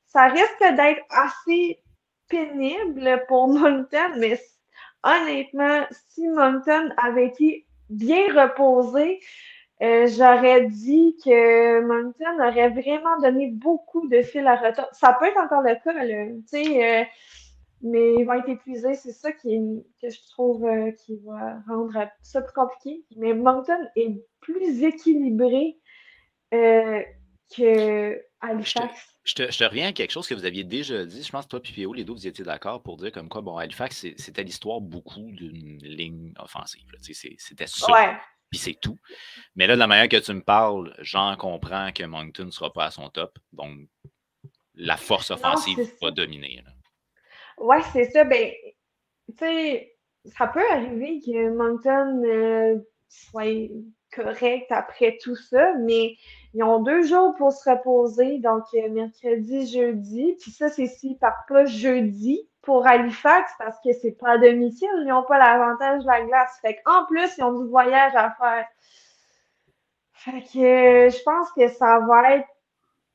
ça risque d'être assez pénible pour Moncton, mais honnêtement, si Moncton avait été bien reposé, j'aurais dit que Moncton aurait vraiment donné beaucoup de fil à retordre. Ça peut être encore le cas, là, tu sais, mais ils vont être épuisés. C'est ça que je trouve qui va rendre ça plus compliqué. Mais Moncton est plus équilibré que Halifax. Je te reviens à quelque chose que vous aviez déjà dit. Je pense que toi et PO, les deux, vous étiez d'accord pour dire comme quoi, bon, Halifax, c'était l'histoire beaucoup d'une ligne offensive. C'était ça. Ouais. Puis c'est tout. Mais là, de la manière que tu me parles, j'en comprends que Moncton ne sera pas à son top. Donc, la force offensive va dominer. Là. Ouais, c'est ça. Ben, tu sais, ça peut arriver que Moncton soit correct après tout ça, mais ils ont 2 jours pour se reposer, donc mercredi, jeudi. Puis ça, c'est s'ils partent pas jeudi pour Halifax parce que c'est pas à domicile, ils n'ont pas l'avantage de la glace. Fait qu'en plus, ils ont du voyage à faire. Fait que je pense que ça va être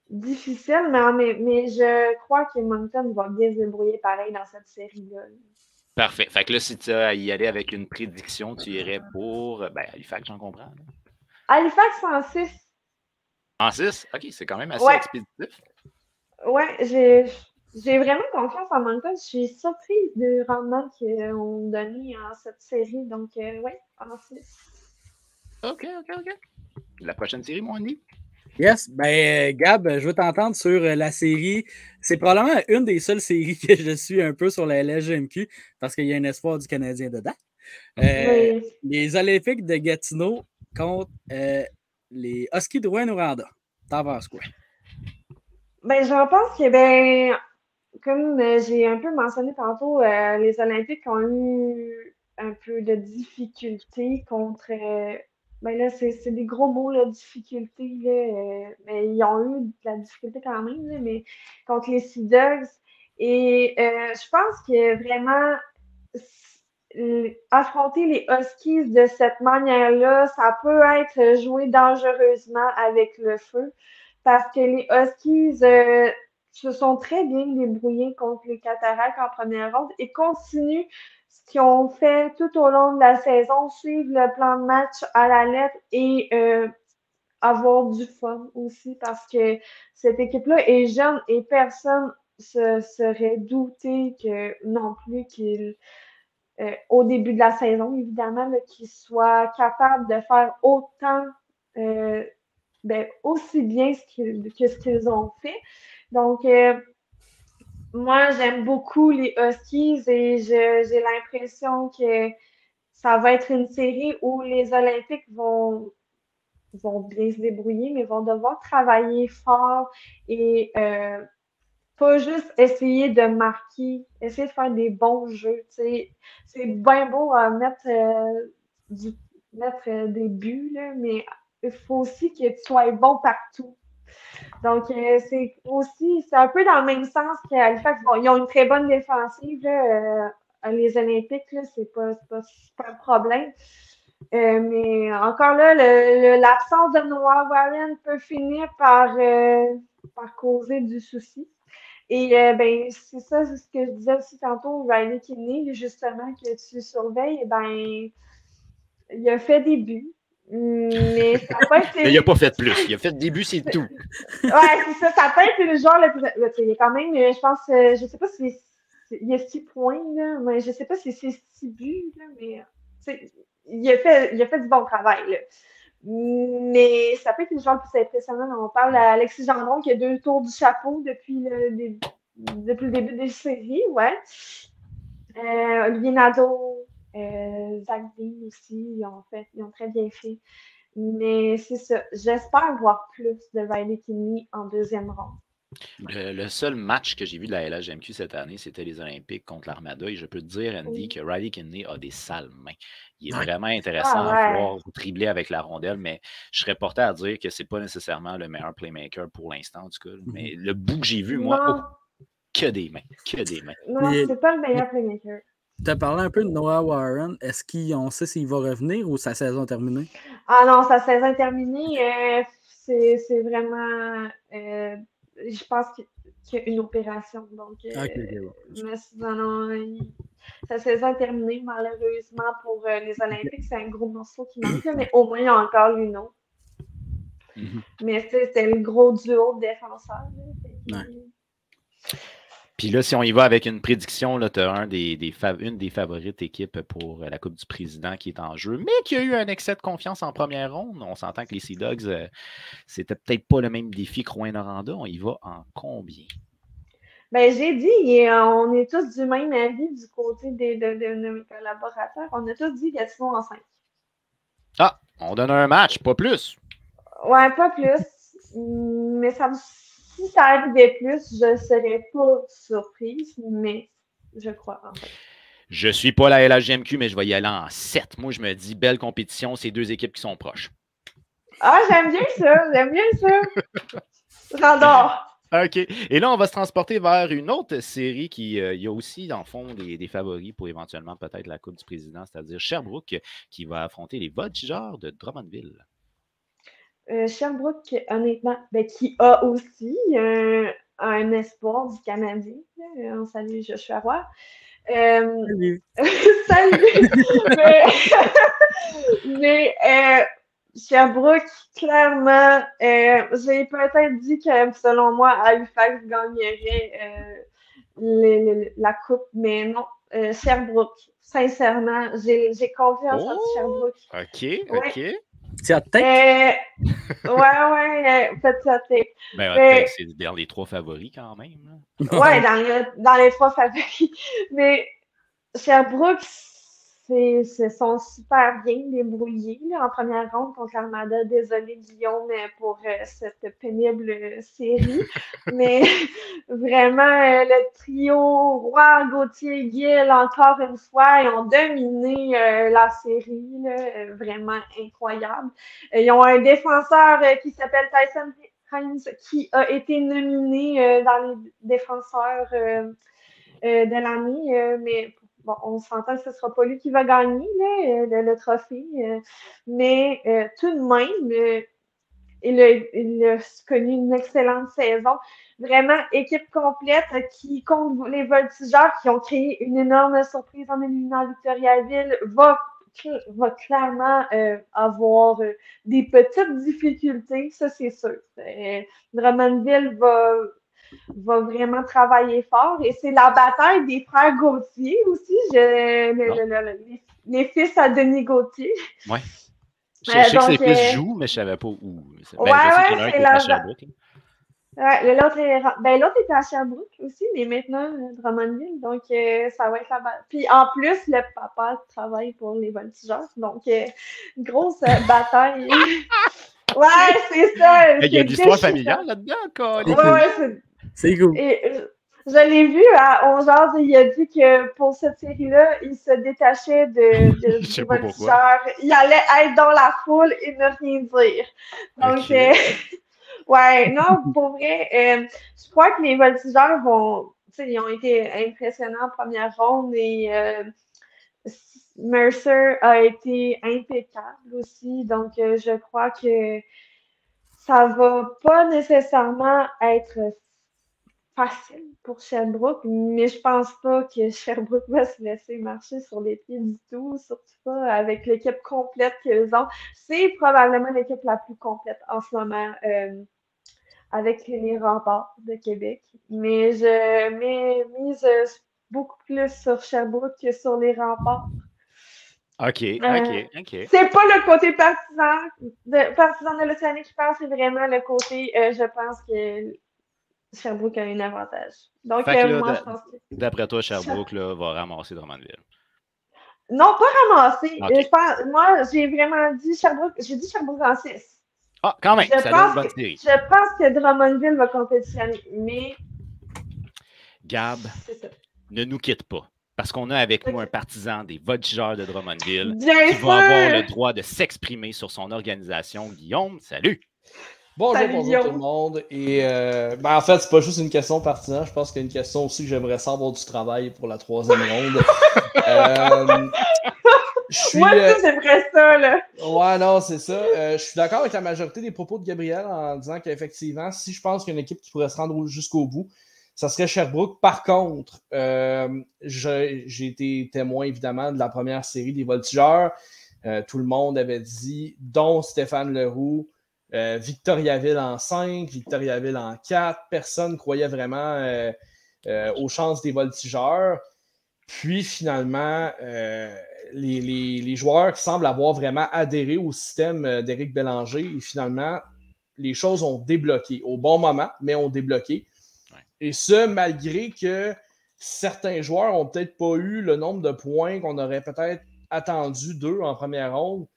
difficile, mais je crois que Moncton va bien se débrouiller pareil dans cette série-là. Parfait. Fait que là, si tu as à y aller avec une prédiction, tu irais pour Halifax, j'en comprends. Là. Halifax en 6. En 6? OK, c'est quand même assez expéditif. Ouais, j'ai vraiment confiance en Moncton. Je suis surprise du rendement qu'ils ont donné en cette série. Donc, ouais, en 6. OK. La prochaine série, mon Andy? Yes, ben Gab, je veux t'entendre sur la série. C'est probablement une des seules séries que je suis un peu sur la LGMQ parce qu'il y a un espoir du Canadien dedans. Oui. Les Olympiques de Gatineau contre les Huskies de Rouyn-Noranda. T'en penses quoi? Ben, j'en pense que, comme j'ai un peu mentionné tantôt, les Olympiques ont eu un peu de difficultés contre. Ben là, c'est des gros mots, la difficulté, là, mais ils ont eu de la difficulté quand même, là, mais contre les Sea Dogs. Et je pense que vraiment, affronter les Huskies de cette manière-là, ça peut être joué dangereusement avec le feu. Parce que les Huskies, se sont très bien débrouillés contre les Cataractes en première ronde et continuent ce qu'ils ont fait tout au long de la saison, suivre le plan de match à la lettre et avoir du fun aussi parce que cette équipe-là est jeune et personne se serait douté que non plus qu'ils au début de la saison, évidemment, qu'ils soient capables de faire autant aussi bien que ce qu'ils ont fait. Donc, moi, j'aime beaucoup les Huskies et j'ai l'impression que ça va être une série où les Olympiques vont bien se débrouiller, mais vont devoir travailler fort et pas juste essayer de marquer, essayer de faire des bons jeux. C'est bien beau à mettre, des buts, là, mais il faut aussi que tu sois bon partout. Donc, c'est un peu dans le même sens qu'Halifax. Bon, ils ont une très bonne défensive, là, les Olympiques, là, c'est pas un problème. Mais encore là, l'absence de Noah Warren peut finir par causer du souci. Et ben, c'est ça, c'est ce que je disais aussi tantôt, Riley Kidney, justement, que tu surveilles, ben, il a fait des buts. Mais ça n'a pas été. Mais il n'a pas fait plus. Il a fait des buts, c'est tout. Ouais, c'est ça. Ça n'a pas été le genre le plus. Il y a quand même, je pense, je sais pas si il y a 6 points, là, mais je sais pas si c'est 6 buts, là, mais il a fait du bon travail, là. Mais ça peut être le genre le plus impressionnant. On parle à Alexis Gendron qui a 2 tours du chapeau depuis le début des séries, ouais. Olivier Nadeau, Zach Dean aussi, ils ont très bien fait. Mais c'est ça. J'espère voir plus de Riley Kidney en deuxième ronde. Le seul match que j'ai vu de la LHMQ cette année, c'était les Olympiques contre l'Armada. Et je peux te dire, Andy, que Riley Kidney a des sales mains. Il est vraiment intéressant à voir dribbler avec la rondelle, mais je serais porté à dire que c'est pas nécessairement le meilleur playmaker pour l'instant, en tout cas. Mais le bout que j'ai vu, moi, que des mains. Que des mains. Non, c'est pas le meilleur playmaker. Tu as parlé un peu de Noah Warren. Est-ce qu'on sait s'il va revenir ou sa saison est terminée? Ah non, sa saison est terminée. C'est vraiment. Je pense qu'il y a une opération. Donc, mais sa saison est terminée, malheureusement, pour les Olympiques. C'est un gros morceau qui manque, mais au moins, il y a encore Luno. Mais c'était le gros duo de défenseurs. Puis là, si on y va avec une prédiction, tu as une des favorites équipes pour la Coupe du Président qui est en jeu, mais qui a eu un excès de confiance en première ronde. On s'entend que les Sea Dogs, c'était peut-être pas le même défi que Rouyn-Noranda. On y va en combien? Ben, j'ai dit, on est tous du même avis du côté de mes collaborateurs. On a tous dit Gatineau en 5. Ah, on donne un match, pas plus. Ouais, pas plus. Mais si ça arrivait plus, je ne serais pas surprise, mais je crois en fait. Je ne suis pas la LHJMQ, mais je vais y aller en 7. Moi, je me dis, belle compétition, c'est 2 équipes qui sont proches. Ah, j'aime bien ça. J'adore. OK. Et là, on va se transporter vers une autre série qui il y a aussi, dans le fond, des favoris pour éventuellement peut-être la Coupe du Président, c'est-à-dire Sherbrooke, qui va affronter les Voltigeurs de Drummondville. Sherbrooke, honnêtement, qui a aussi un espoir du Canadien. On salue Joshua Roy. Salut! Salut! mais Sherbrooke, clairement, j'ai peut-être dit que, selon moi, Halifax gagnerait la coupe, mais non, Sherbrooke. Sincèrement, j'ai confiance en Sherbrooke. OK. Tu as tête? Ouais, peut-être. Ben, c'est dans les 3 favoris quand même. Ouais, dans les 3 favoris. Mais Sherbrooke, se sont super bien débrouillés là, en première ronde contre l'Armada. Désolé, Guillaume, pour cette pénible série. Mais vraiment, le trio Roy, Gauthier, Gill, encore une fois, ils ont dominé la série. Là, vraiment incroyable. Ils ont un défenseur qui s'appelle Tyson Hines qui a été nominé dans les défenseurs de l'année, mais bon, on s'entend que ce ne sera pas lui qui va gagner là, le trophée, mais tout de même, il a connu une excellente saison. Vraiment, équipe complète qui compte les Voltigeurs qui ont créé une énorme surprise en éliminant Victoriaville va clairement avoir des petites difficultés, ça c'est sûr. Drummondville va vraiment travailler fort et c'est la bataille des frères Gauthier aussi, les fils à Denis Gauthier. Ouais. Je sais que ses fils jouent, mais je ne savais pas où. C'est la bataille. Ouais, l'autre était à Sherbrooke aussi, mais maintenant Drummondville, donc ça va être la bataille. Puis en plus, le papa travaille pour les Voltigeurs, donc grosse bataille. Ouais, c'est ça. Il y a de l'histoire familiale là-dedans, c'est cool. Et je l'ai vu à On Jase, il a dit que pour cette série-là, il se détachait des Voltigeurs. Il allait être dans la foule et ne rien dire. Donc, ouais, non, pour vrai, je crois que les Voltigeurs ils ont été impressionnants en première ronde et Mercer a été impeccable aussi. Donc, je crois que ça va pas nécessairement être facile pour Sherbrooke, mais je pense pas que Sherbrooke va se laisser marcher sur les pieds du tout, surtout pas avec l'équipe complète qu'ils ont. C'est probablement l'équipe la plus complète en ce moment avec les Remparts de Québec, mais je mise beaucoup plus sur Sherbrooke que sur les Remparts. OK. C'est pas le côté partisan de l'Océanie qui parle, c'est vraiment le côté, je pense que Sherbrooke a un avantage. Donc, moi, je pense que... D'après toi, Sherbrooke va ramasser Drummondville. Non, pas ramasser. Okay. Moi, j'ai vraiment dit Sherbrooke. J'ai dit Sherbrooke en 6. Ah, quand même, ça donne une bonne série. Je pense que Drummondville va compétitionner, mais... Gab, ne nous quitte pas. Parce qu'on a avec nous un partisan des Voltigeurs de Drummondville qui va avoir le droit de s'exprimer sur son organisation. Guillaume, salut! Bonjour tout le monde. Et en fait, c'est pas juste une question partisan. Je pense qu'il y a une question aussi que j'aimerais savoir du travail pour la 3e ronde. Moi aussi, j'aimerais ça, là. Ouais, non, c'est ça. Je suis d'accord avec la majorité des propos de Gabriel en disant qu'effectivement, si je pense qu'il y a une équipe qui pourrait se rendre jusqu'au bout, ça serait Sherbrooke. Par contre, j'ai été témoin, évidemment, de la première série des Voltigeurs. Tout le monde avait dit, dont Stéphane Leroux, Victoriaville en 5, Victoriaville en 4. Personne ne croyait vraiment aux chances des Voltigeurs. Puis, finalement, les joueurs qui semblent avoir vraiment adhéré au système d'Éric Bélanger, et finalement, les choses ont débloqué. Au bon moment, mais ont débloqué. Et ce, malgré que certains joueurs n'ont peut-être pas eu le nombre de points qu'on aurait peut-être attendu d'eux en première ronde,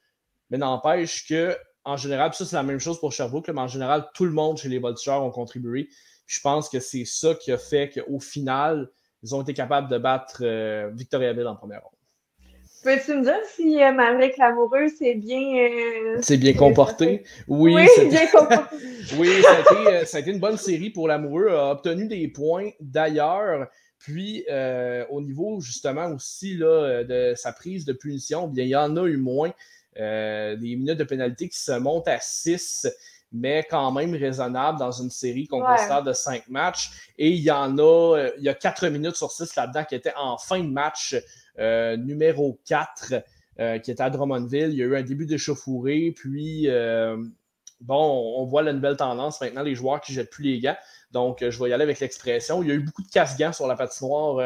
mais n'empêche que, en général, puis ça c'est la même chose pour Sherbrooke, mais en général, tout le monde chez les Voltigeurs ont contribué. Puis je pense que c'est ça qui a fait qu'au final, ils ont été capables de battre Victoriaville en première ronde. Peux-tu me dire si Maverick Lamoureux s'est bien comporté? Oui, bien comporté. Oui, ça a été une bonne série pour Lamoureux. A obtenu des points d'ailleurs. Puis, au niveau justement aussi là, de sa prise de punition, bien, il y en a eu moins. Des minutes de pénalité qui se montent à 6, mais quand même raisonnable dans une série qu'on considère de 5 matchs. Et il y a 4 minutes sur 6 là-dedans qui étaient en fin de match. Numéro 4 qui était à Drummondville. Il y a eu un début d'échauffourée, puis on voit la nouvelle tendance maintenant, les joueurs qui ne jettent plus les gants. Donc, je vais y aller avec l'expression. Il y a eu beaucoup de casse-gants sur la patinoire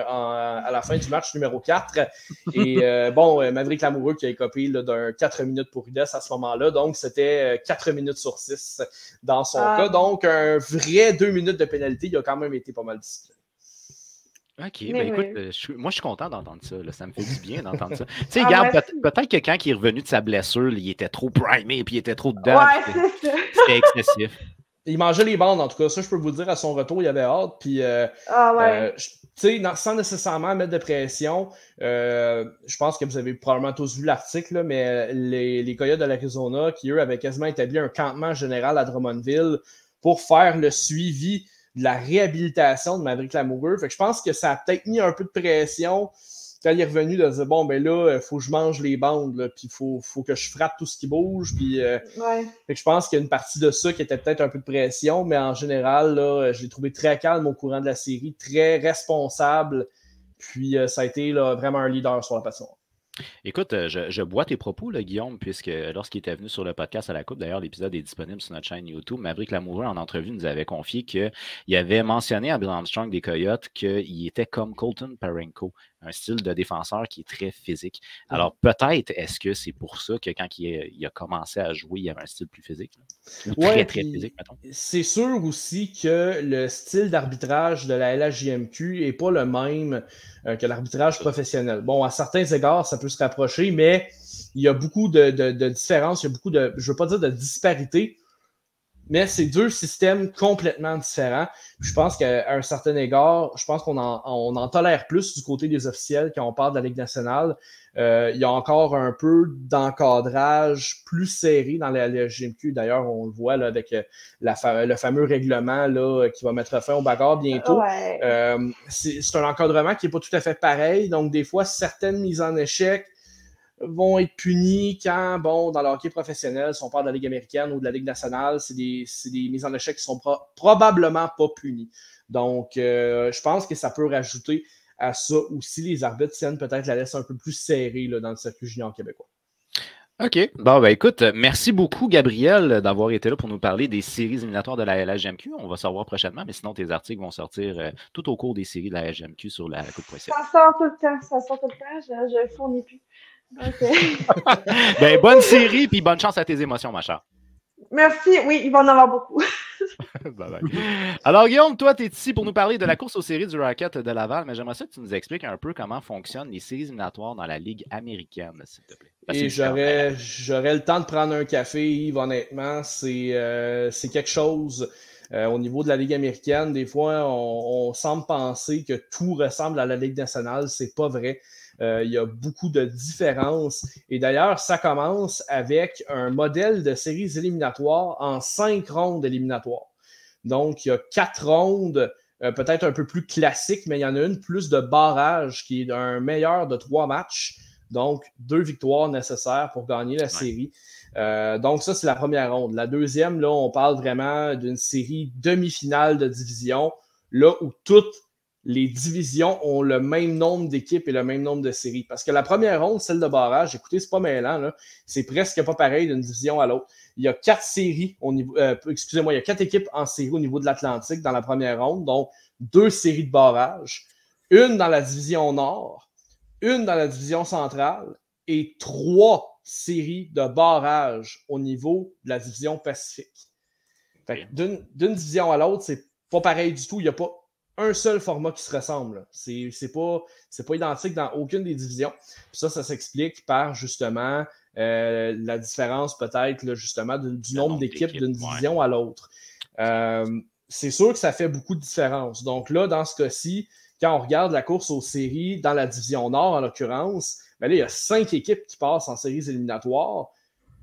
à la fin du match numéro 4. Et Maverick Lamoureux qui a écopé d'un 4 minutes pour Rudess à ce moment-là. Donc, c'était 4 minutes sur 6 dans son cas. Donc, un vrai 2 minutes de pénalité. Il a quand même été pas mal discipliné. OK, écoute, moi je suis content d'entendre ça. Là, ça me fait du bien d'entendre ça. Tu sais, regarde, peut-être que quand il est revenu de sa blessure, il était trop primé puis il était trop dedans. C'était excessif. Il mangeait les bandes, en tout cas. Ça, je peux vous dire, à son retour, il avait hâte. Puis, sans nécessairement mettre de pression, je pense que vous avez probablement tous vu l'article, là, mais les Coyotes de l'Arizona, qui, eux, avaient quasiment établi un campement général à Drummondville pour faire le suivi de la réhabilitation de Maverick Lamoureux. Fait que je pense que ça a peut-être mis un peu de pression quand il est revenu, de dire bon, ben là, il faut que je mange les bandes, là, puis il faut que je frappe tout ce qui bouge. Puis, fait que je pense qu'il y a une partie de ça qui était peut-être un peu de pression, mais en général, là, je l'ai trouvé très calme au courant de la série, très responsable. Puis ça a été là, vraiment un leader sur la patinoire. Écoute, je bois tes propos, là, Guillaume, puisque lorsqu'il était venu sur le podcast à la Coupe, d'ailleurs, l'épisode est disponible sur notre chaîne YouTube, Maverick Lamoureux, en entrevue, nous avait confié qu'il avait mentionné à Bill Armstrong des Coyotes qu'il était comme Colton Parayko, un style de défenseur qui est très physique. Alors, peut-être, est-ce que c'est pour ça que quand il a commencé à jouer, il y avait un style plus physique? Là? Ou très physique, mettons. C'est sûr aussi que le style d'arbitrage de la LHJMQ n'est pas le même que l'arbitrage professionnel. Bon, à certains égards, ça peut se rapprocher, mais il y a beaucoup de différences, il y a beaucoup de, je ne veux pas dire de disparités, mais c'est deux systèmes complètement différents. Je pense qu'à un certain égard, je pense qu'on en tolère plus du côté des officiels quand on parle de la Ligue nationale. Il y a encore un peu d'encadrage plus serré dans la LHJMQ. D'ailleurs, on le voit là, avec le fameux règlement là, qui va mettre fin aux bagarres bientôt. Ouais. C'est un encadrement qui n'est pas tout à fait pareil. Donc, des fois, certaines mises en échec vont être punis quand, bon, dans le hockey professionnel, si on parle de la Ligue américaine ou de la Ligue nationale, c'est des mises en échec qui sont probablement pas punies. Donc, je pense que ça peut rajouter à ça aussi. Les arbitres tiennent peut-être la laisse un peu plus serrée là, dans le circuit junior québécois. OK. Bon, ben écoute, merci beaucoup, Gabriel, d'avoir été là pour nous parler des séries éliminatoires de la LHJMQ. On va savoir prochainement, mais sinon, tes articles vont sortir tout au cours des séries de la LHJMQ sur la coupe.ca. Ça sort tout le temps, je ne le fournis plus. Ben, bonne série, puis bonne chance à tes émotions, ma chère. Merci, oui, il va en avoir beaucoup. Bye bye. Alors, Guillaume, toi, tu es ici pour nous parler de la course aux séries du Rocket de Laval, mais j'aimerais ça que tu nous expliques un peu comment fonctionnent les séries éliminatoires dans la Ligue américaine, s'il te plaît. Et j'aurais le temps de prendre un café, Yves, honnêtement. C'est quelque chose au niveau de la Ligue américaine. Des fois, on semble penser que tout ressemble à la Ligue nationale. C'est pas vrai. Il y a beaucoup de différences. Et d'ailleurs, ça commence avec un modèle de séries éliminatoires en 5 rondes éliminatoires. Donc, il y a 4 rondes, peut-être un peu plus classiques, mais il y en a une plus de barrage qui est un meilleur de 3 matchs. Donc, 2 victoires nécessaires pour gagner la série. Donc, ça, c'est la première ronde. La deuxième, là, on parle vraiment d'une série demi-finale de division, là où toutes les divisions ont le même nombre d'équipes et le même nombre de séries. Parce que la première ronde, celle de barrage, écoutez, c'est pas mêlant, là. C'est presque pas pareil d'une division à l'autre. Il y a 4 séries au niveau, il y a 4 équipes en série au niveau de l'Atlantique dans la première ronde, donc 2 séries de barrage, une dans la division Nord, une dans la division centrale et 3 séries de barrage au niveau de la division Pacifique. D'une division à l'autre, c'est pas pareil du tout. Il n'y a pas un seul format qui se ressemble. C'est pas identique dans aucune des divisions. Puis ça s'explique par justement la différence peut-être là, justement du nombre d'équipes d'une division à l'autre. C'est sûr que ça fait beaucoup de différence. Donc là, dans ce cas-ci, quand on regarde la course aux séries dans la division Nord, en l'occurrence, ben là, il y a 5 équipes qui passent en séries éliminatoires,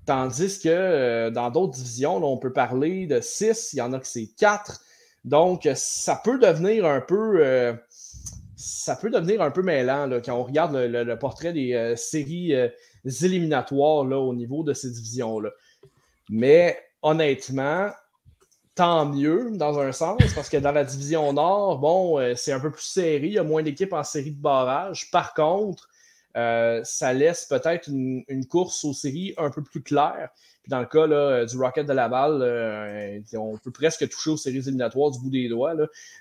tandis que dans d'autres divisions, là, on peut parler de 6, il y en a que c'est 4. Donc, ça peut devenir un peu mêlant là, quand on regarde le portrait des séries éliminatoires là, au niveau de ces divisions-là. Mais honnêtement, tant mieux dans un sens, parce que dans la division Nord, bon, c'est un peu plus serré, il y a moins d'équipes en série de barrage. Par contre, ça laisse peut-être une course aux séries un peu plus claire. Puis dans le cas là, du Rocket de Laval, on peut presque toucher aux séries éliminatoires du bout des doigts.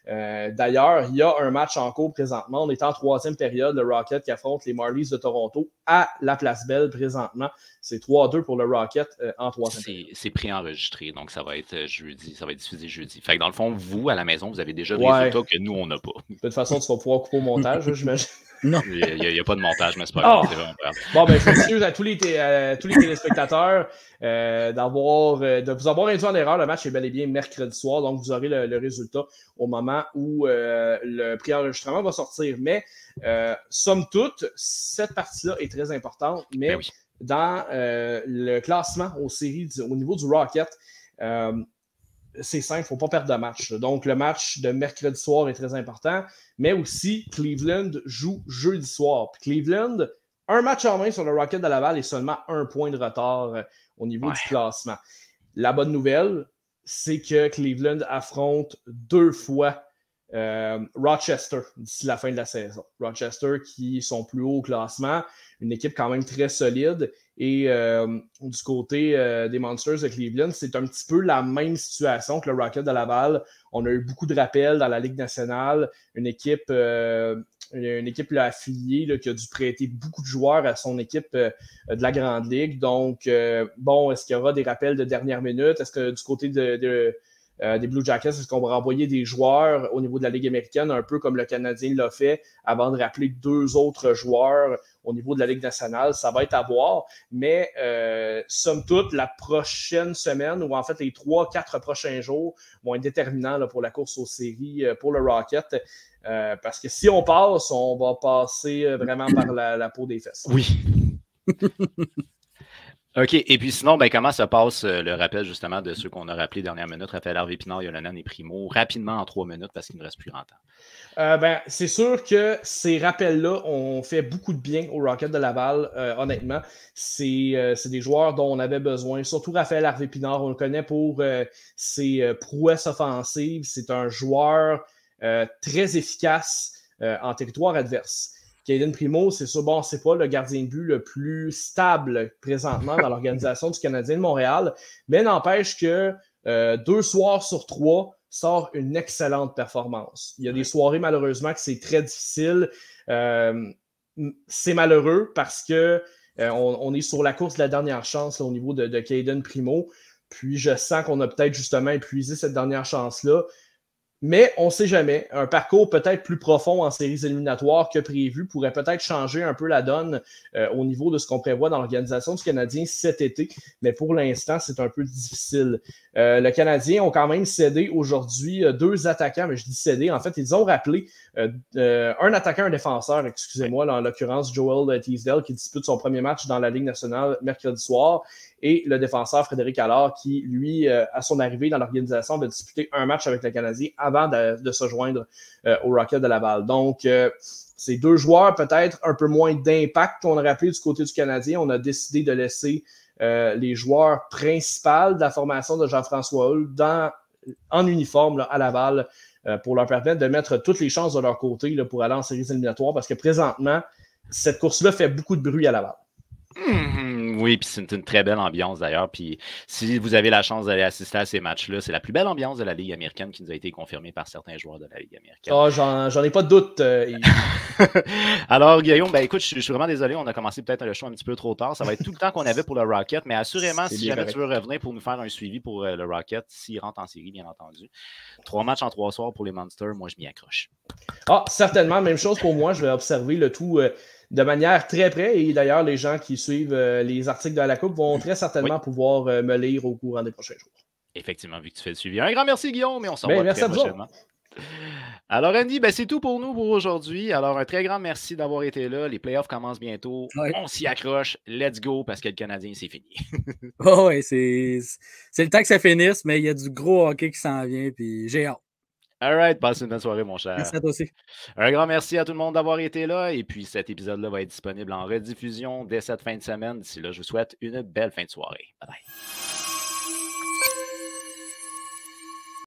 D'ailleurs, il y a un match en cours présentement. On est en 3e période, le Rocket qui affronte les Marlies de Toronto à la Place Belle présentement. C'est 3-2 pour le Rocket en 3e période. C'est préenregistré, donc ça va être jeudi. Ça va être diffusé jeudi. Fait que dans le fond, vous, à la maison, vous avez déjà des résultats que nous, on n'a pas. De toute façon, tu vas pouvoir couper au montage, j'imagine. Non. Il n'y a pas de montage, mais c'est pas grave. C'est vraiment grave. Bon, ben, je m'excuse à tous les téléspectateurs de vous avoir induit en erreur. Le match est bel et bien mercredi soir, donc vous aurez le résultat au moment où le préenregistrement va sortir. Mais, somme toute, cette partie-là est très importante. Mais Ben oui. Dans le classement aux séries, au niveau du Rocket, c'est simple, il ne faut pas perdre de match. Donc, le match de mercredi soir est très important, mais aussi Cleveland joue jeudi soir. Puis Cleveland, un match en main sur le Rocket de Laval et seulement 1 point de retard au niveau du classement. La bonne nouvelle, c'est que Cleveland affronte 2 fois Rochester d'ici la fin de la saison. Rochester qui sont plus haut au classement, une équipe quand même très solide. Et du côté des Monsters de Cleveland, c'est un petit peu la même situation que le Rocket de Laval. On a eu beaucoup de rappels dans la Ligue nationale, une équipe là, affiliée là, qui a dû prêter beaucoup de joueurs à son équipe de la Grande Ligue. Donc, est-ce qu'il y aura des rappels de dernière minute? Est-ce que du côté des Blue Jackets, est-ce qu'on va renvoyer des joueurs au niveau de la Ligue américaine, un peu comme le Canadien l'a fait, avant de rappeler 2 autres joueurs au niveau de la Ligue nationale? Ça va être à voir, mais somme toute, la prochaine semaine, ou en fait les 3-4 prochains jours, vont être déterminants là, pour la course aux séries pour le Rocket, parce que si on passe, on va passer vraiment par la peau des fesses. Oui. OK. Et puis sinon, comment se passe le rappel justement de ceux qu'on a rappelés dernière minute, Raphaël Harvey-Pinard, Yolanan et Primo, rapidement en 3 minutes parce qu'il ne reste plus grand temps? C'est sûr que ces rappels-là ont fait beaucoup de bien au Rocket de Laval, honnêtement. C'est des joueurs dont on avait besoin, surtout Raphaël Harvey-Pinard. On le connaît pour ses prouesses offensives. C'est un joueur très efficace en territoire adverse. Cayden Primo, c'est ça, c'est pas le gardien de but le plus stable présentement dans l'organisation du Canadien de Montréal, mais n'empêche que 2 soirs sur 3 sort une excellente performance. Il y a des soirées, malheureusement, que c'est très difficile. C'est malheureux parce que on est sur la course de la dernière chance là, au niveau de Cayden Primo. Puis je sens qu'on a peut-être justement épuisé cette dernière chance-là. Mais on ne sait jamais. Un parcours peut-être plus profond en séries éliminatoires que prévu pourrait peut-être changer un peu la donne au niveau de ce qu'on prévoit dans l'organisation du Canadien cet été. Mais pour l'instant, c'est un peu difficile. Le Canadien ont quand même cédé aujourd'hui 2 attaquants, mais je dis cédé. En fait, ils ont rappelé un attaquant, un défenseur, excusez-moi, là, en l'occurrence Joel Teasdale, qui dispute son premier match dans la Ligue nationale mercredi soir. Et le défenseur Frédéric Allard, qui, lui, à son arrivée dans l'organisation, va disputer un match avec le Canadien avant de se joindre au Rocket de Laval. Donc, ces 2 joueurs, peut-être un peu moins d'impact qu'on aurait appelé du côté du Canadien. On a décidé de laisser les joueurs principaux de la formation de Jean-François Hull en uniforme là, à Laval pour leur permettre de mettre toutes les chances de leur côté là, pour aller en séries éliminatoires parce que présentement, cette course-là fait beaucoup de bruit à Laval. Oui, puis c'est une très belle ambiance d'ailleurs. Puis si vous avez la chance d'aller assister à ces matchs-là, c'est la plus belle ambiance de la Ligue américaine qui nous a été confirmée par certains joueurs de la Ligue américaine. Oh, j'en ai pas de doute. Alors, Guillaume, écoute, je suis vraiment désolé, on a commencé peut-être le show un petit peu trop tard. Ça va être tout le temps qu'on avait pour le Rocket, mais assurément, si jamais tu veux revenir pour nous faire un suivi pour le Rocket, s'il rentre en série, bien entendu. 3 matchs en 3 soirs pour les Monsters, moi, je m'y accroche. Ah, certainement, même chose pour moi. Je vais observer le tout de manière très près. Et d'ailleurs, les gens qui suivent les articles de la Coupe vont très certainement pouvoir me lire au courant des prochains jours. Effectivement, vu que tu fais le suivi. Un grand merci, Guillaume, et on se revoit très prochainement. Alors, Andy, c'est tout pour nous pour aujourd'hui. Alors, un très grand merci d'avoir été là. Les playoffs commencent bientôt. Ouais. On s'y accroche. Let's go, parce que le Canadien, c'est fini. Oui, c'est le temps que ça finisse, mais il y a du gros hockey qui s'en vient, puis j'ai hâte. All right, passe une bonne soirée, mon cher. Merci à toi aussi. Un grand merci à tout le monde d'avoir été là. Et puis, cet épisode-là va être disponible en rediffusion dès cette fin de semaine. D'ici là, je vous souhaite une belle fin de soirée. Bye bye.